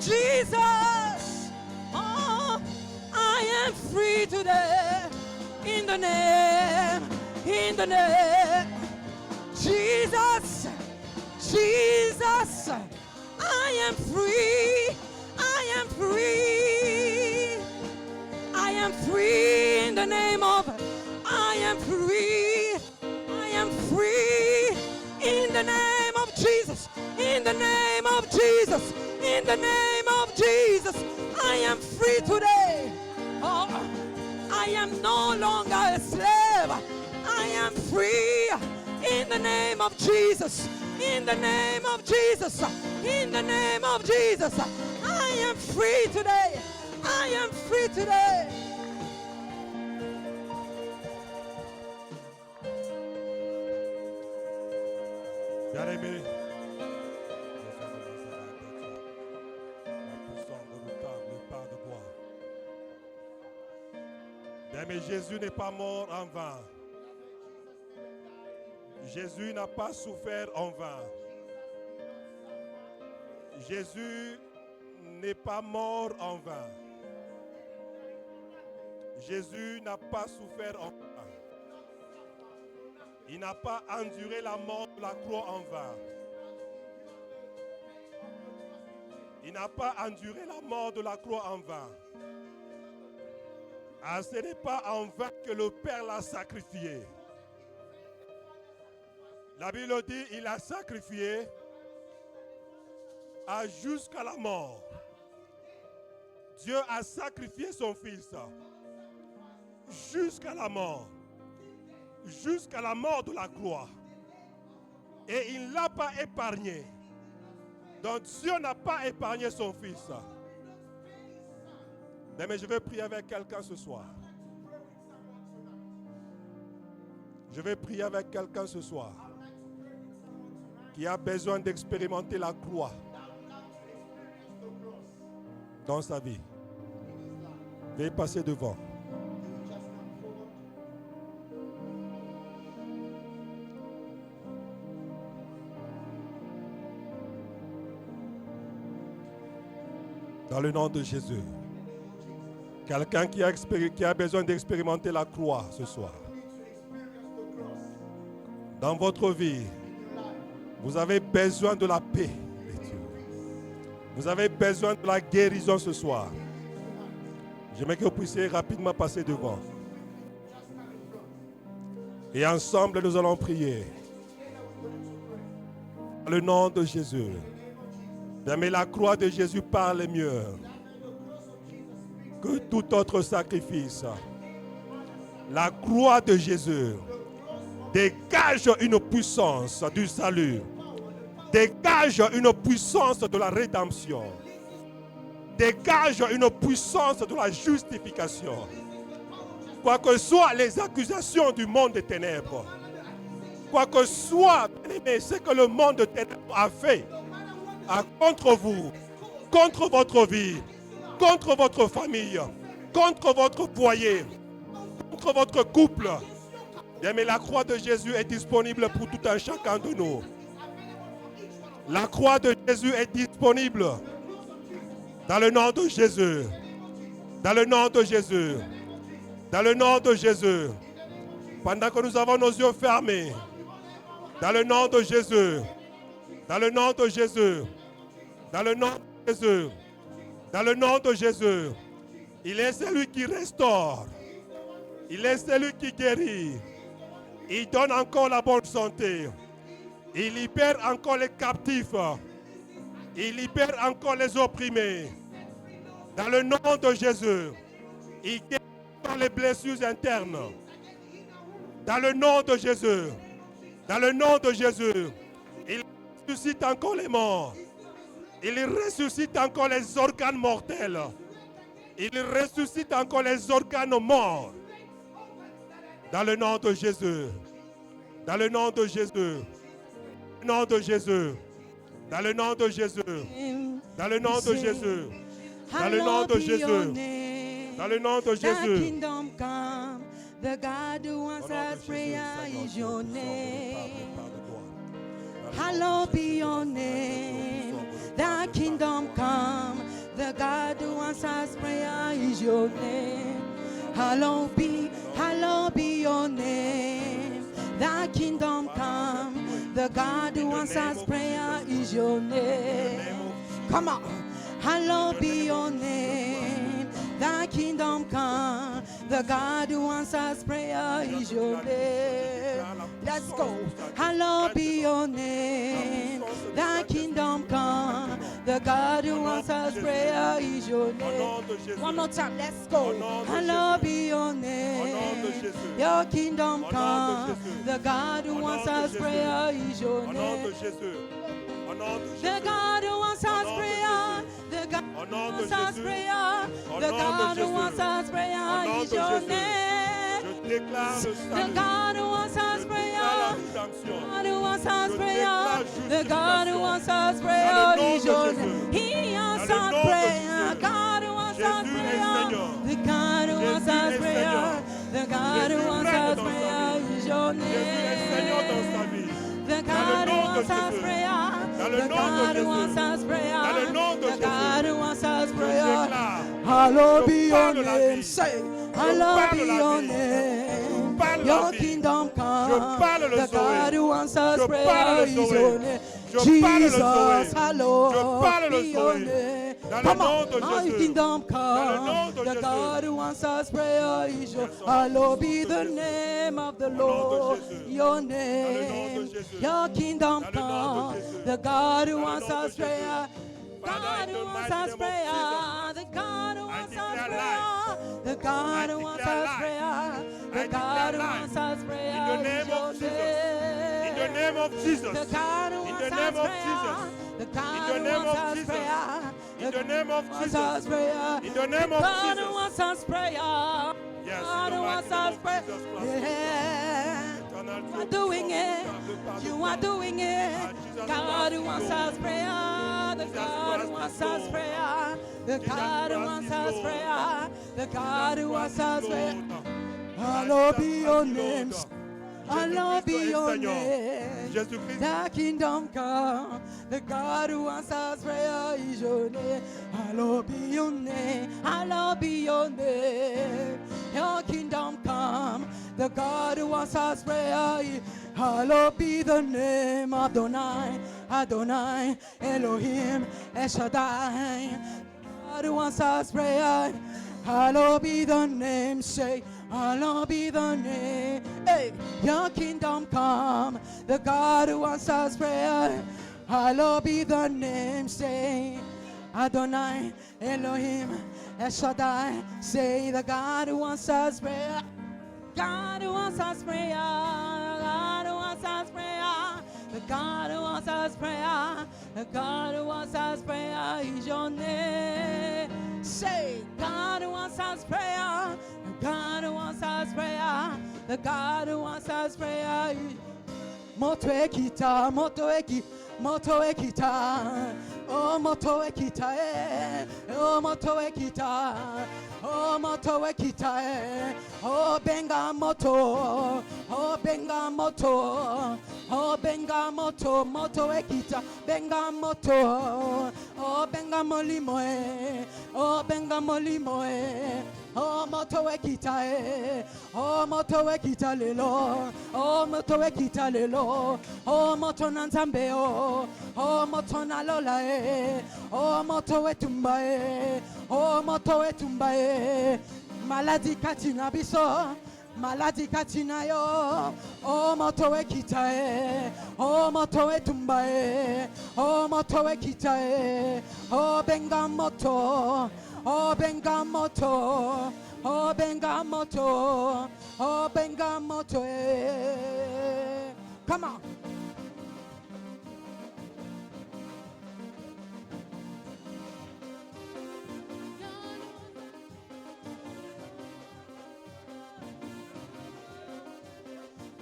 Jesus. am free today. In the name, Jesus, Jesus, I am free, I am free, I am free in the name of, I am free, I am free in the name of Jesus, in the name of Jesus, in the name of Jesus, I am free today. Oh, I am no longer a slave. I am free in the name of Jesus. In the name of Jesus. In the name of Jesus. I am free today. I am free today. Bien-aimé, mais Jésus n'est pas mort en vain. Jésus n'a pas souffert en vain. Jésus n'est pas mort en vain. Jésus n'a pas souffert en vain. Il n'a pas enduré la mort de la croix en vain. Il n'a pas enduré la mort de la croix en vain. Ah, ce n'est pas en vain que le Père l'a sacrifié. La Bible dit il a sacrifié jusqu'à la mort. Dieu a sacrifié son Fils jusqu'à la mort de la croix. Et il ne l'a pas épargné. Donc Dieu n'a pas épargné son Fils. Mais je vais prier avec quelqu'un ce soir. Je vais prier avec quelqu'un ce soir qui a besoin d'expérimenter la croix dans sa vie. Veuillez passer devant. Dans le nom de Jésus. Quelqu'un qui a besoin d'expérimenter la croix ce soir. Dans votre vie, vous avez besoin de la paix de Dieu. Vous avez besoin de la guérison ce soir. J'aimerais que vous puissiez rapidement passer devant. Et ensemble, nous allons prier. Dans le nom de Jésus. Mais la croix de Jésus parle mieux que tout autre sacrifice. La croix de Jésus dégage une puissance du salut, dégage une puissance de la rédemption, dégage une puissance de la justification. Quoi que soient les accusations du monde des ténèbres, quoi que soit ce que le monde des ténèbres a fait contre vous, contre votre vie, contre votre famille, contre votre foyer, contre votre couple. Mais la croix de Jésus est disponible pour tout un chacun de nous. La croix de Jésus est disponible dans le nom de Jésus. Dans le nom de Jésus. Dans le nom de Jésus. Pendant que nous avons nos yeux fermés. Dans le nom de Jésus. Dans le nom de Jésus. Dans le nom de Jésus. Dans le nom de Jésus, il est celui qui restaure. Il est celui qui guérit. Il donne encore la bonne santé. Il libère encore les captifs. Il libère encore les opprimés. Dans le nom de Jésus, il guérit encore les blessures internes. Dans le nom de Jésus, dans le nom de Jésus, il ressuscite encore les morts. Il ressuscite encore les organes mortels. Il ressuscite encore les organes morts. Dans le nom de Jésus. Dans le nom de Jésus. Dans le nom de Jésus. Dans le nom de Jésus. Dans le nom de Jésus. Dans le nom de Jésus. Dans le nom de Jésus. The God who answers prayer is your name. Hallowed be your name. Thy kingdom come. The God who answers prayer is your name. hallowed be your name. Thy kingdom come, the God who answers prayer is your name. Come on, hallowed be your name. Thy kingdom come, the God who answers prayer is your name. Let's go. Hallowed be your name. Thy kingdom come, the God who answers prayer is your name. One more time, let's go. Hallowed be your name. Your kingdom come, the God who answers prayer is your name. The God who answers prayer, the God who answers prayer, the God who answers prayer is your name. The God who answers prayer, the God who answers prayer, the God who answers prayer is your name. He answers prayer, God who answers prayer, the God who answers prayer, the God who answers prayer is your name. The God who answers prayer, the God who answers prayer, the God who answers prayer. Hallowed be your name, say, hallowed be your name. Your kingdom come, the God who answers prayer is your name. Jesus, hallowed be your name. Come on, my kingdom come, the God who answers prayer is your name. Hallowed be the name of the Lord, your name. Your kingdom come, the God who answers prayer. God who answers prayer, the God who answers prayer, the God who answers prayer, the God who answers prayer. In the name of Jesus. In the name of Jesus. The God who In the answers name of prayer, Jesus. the God In the who name of answers Jesus. prayer, In the name of answers Jesus. prayer, In the name of God who Jesus. answers prayer, Yes, God in the who mighty name answers of prayer. Jesus Christ. Yeah. You are doing it. You are doing it. God who answers prayer. The God who answers prayer. The God who answers prayer. The God who answers prayer. Hallowed be your name. Hallowed be your name. The kingdom come. The God who answers prayer is your name. Hallowed be your name. Hallowed be your name. Your kingdom come. The God who answers prayer. Hallowed be the name of Adonai. Adonai. Elohim. El Shaddai. God who answers prayer. Hallowed be the name. Say, hallowed be the name. Hey, your kingdom come. The God who answers prayer. Hallowed be the name. Say, Adonai, Elohim, El Shaddai. Say, the God who answers prayer. God who answers prayer. God who answers prayer. The God who answers prayer. The God who answers prayer is your name. Say, God who answers prayer. The God who answers prayer. The God who answers prayer is Moto ekita, moto ekita, oh moto ekita, oh moto ekita, oh moto ekita, oh benga moto, oh benga moto, oh benga moto, moto ekita, benga moto, oh benga molimo, oh benga molimo. Oh moto ekita oh moto ekita lelo oh moto ekita lelo oh moto nanzambe oh moto nalola oh moto etumba oh moto etumba maladi katina biso maladi katina yo oh moto ekita oh moto etumba oh moto ekita oh benga moto oh benga moto, oh benga moto, oh benga moto. Come on.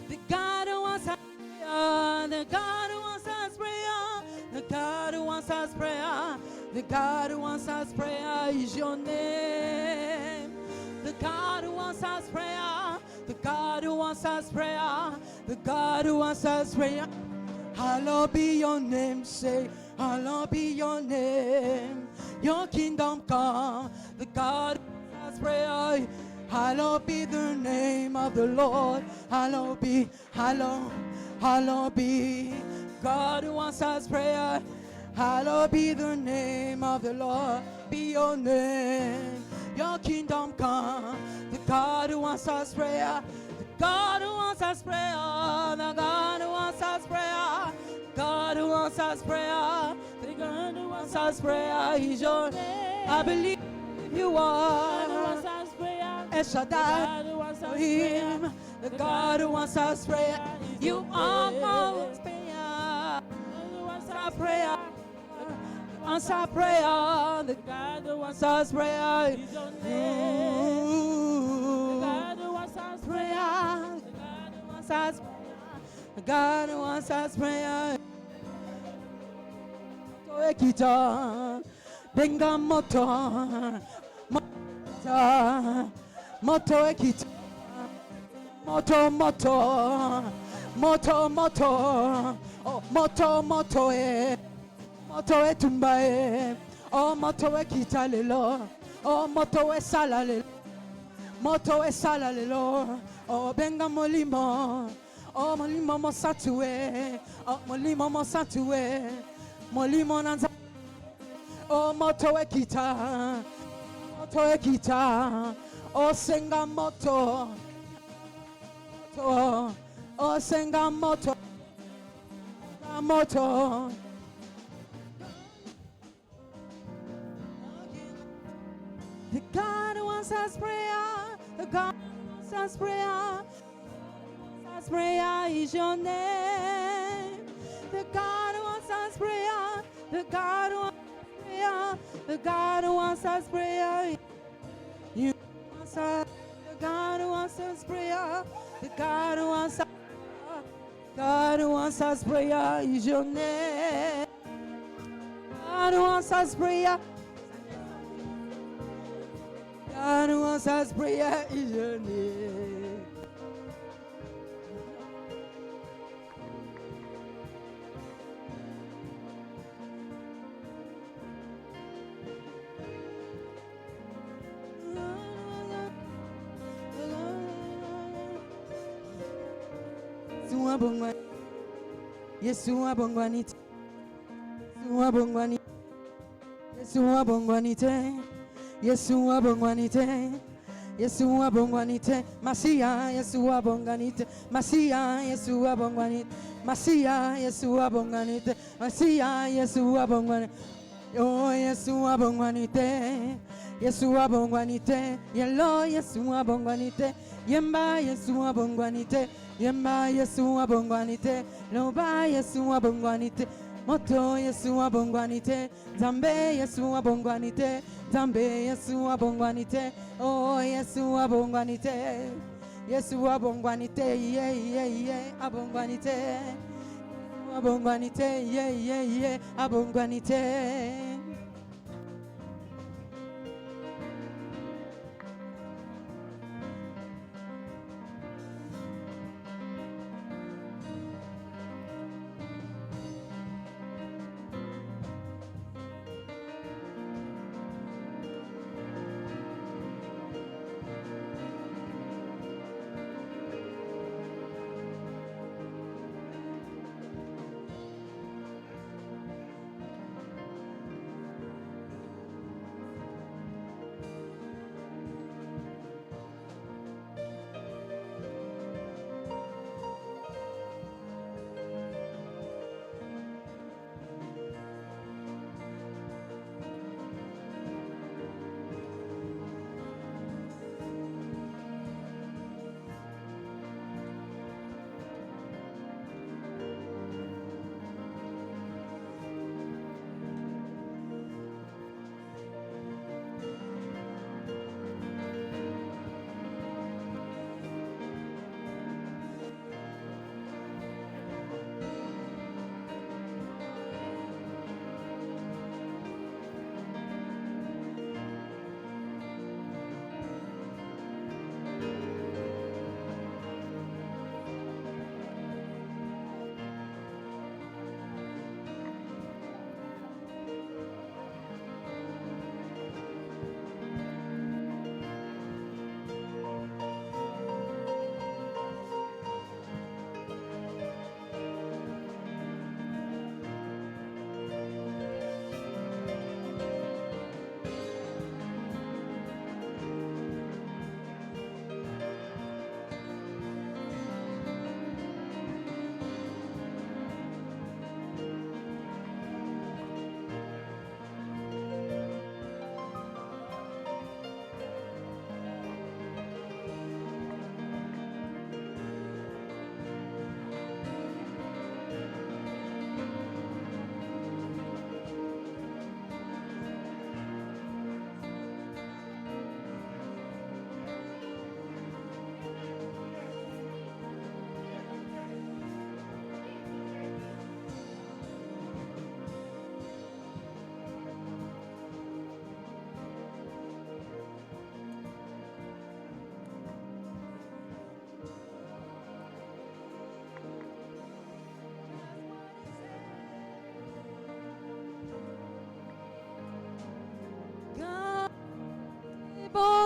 The God who answers prayer, the God who answers prayer, the God who answers prayer. The God who answers prayer is your name. The God who answers prayer. The God who answers prayer. The God who answers prayer. Hallowed be your name. Say, hallowed be your name. Your kingdom come. The God who answers prayer. Hallowed be the name of the Lord. Hallowed be, hallowed be. God who answers prayer. Hallowed be the name of the Lord. Be your name. Your kingdom come. The God who answers prayer. The God who answers prayer. The God who answers prayer. God who answers prayer. The God who answers prayer is your name. I believe you are. El Shaddai, Him, the God who answers prayer. You are God's prayer. Answer prayer. Answer prayer. The God who answers prayer. Is your name. The God who answers prayer. The God who answers prayer. The God who answers prayer. Ekita, benga moto, moto ekita, moto, oh moto etumba oh moto ekita lelo, oh moto esala lelo, oh benga molimo, oh molimo mosatue, oh molimo mosatue. Molimo nanza, oh moto ekita, oh senga moto, oh senga moto. The God who answers prayer, the God who answers prayer, prayer is your name. The God who answers prayer, the God who answers prayer, the God who answers prayer. You answer, the God who answers prayer, the God who answers prayer, God who answers prayer is your name. God who answers prayer, God who answers prayer is your name. Yesu abongwanite, Yesu abongwanite, Yesu abongwanite, Yesu abongwanite, Yesu abongwanite, Masia, Yesu abongwanite, Masia, Yesu abongwanite, Masia, Yesu abongwanite, Masia, Yesu abongwanite, oh Yesu abongwanite, Yesu abongwanite, yelo Yesu abongwanite, yemba Yesu abongwanite. Yemba Yesu abongwanite, loba Yesu abongwanite, moto Yesu abongwanite, Zambe Yesu abongwanite, Zambe Yesu abongwanite, oh Yesu abongwanite, Yesu abongwanite, abongwanite, abongwanite, abongwanite.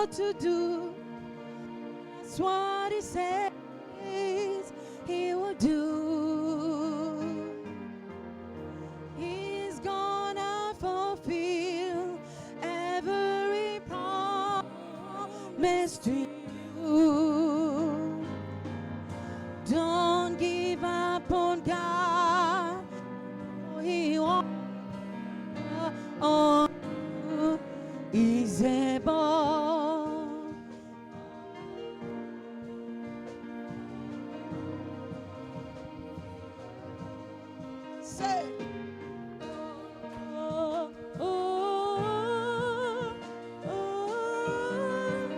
able to do. That's what he says he will do. He's gonna fulfill every promise to you. Don't give up on God. He won't. On you is able. Say, oh, oh, oh,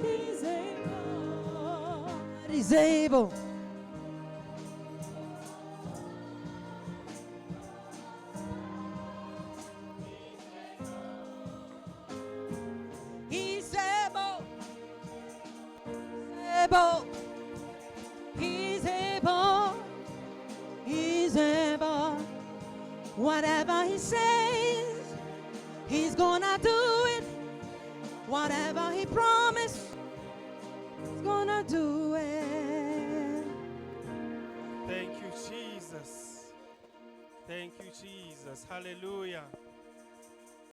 he's able. He's able. He's able. Able. He's able. He's able. Whatever he says, he's gonna do it. Whatever he promised, he's gonna do it. Thank you, Jesus. Thank you, Jesus. Hallelujah.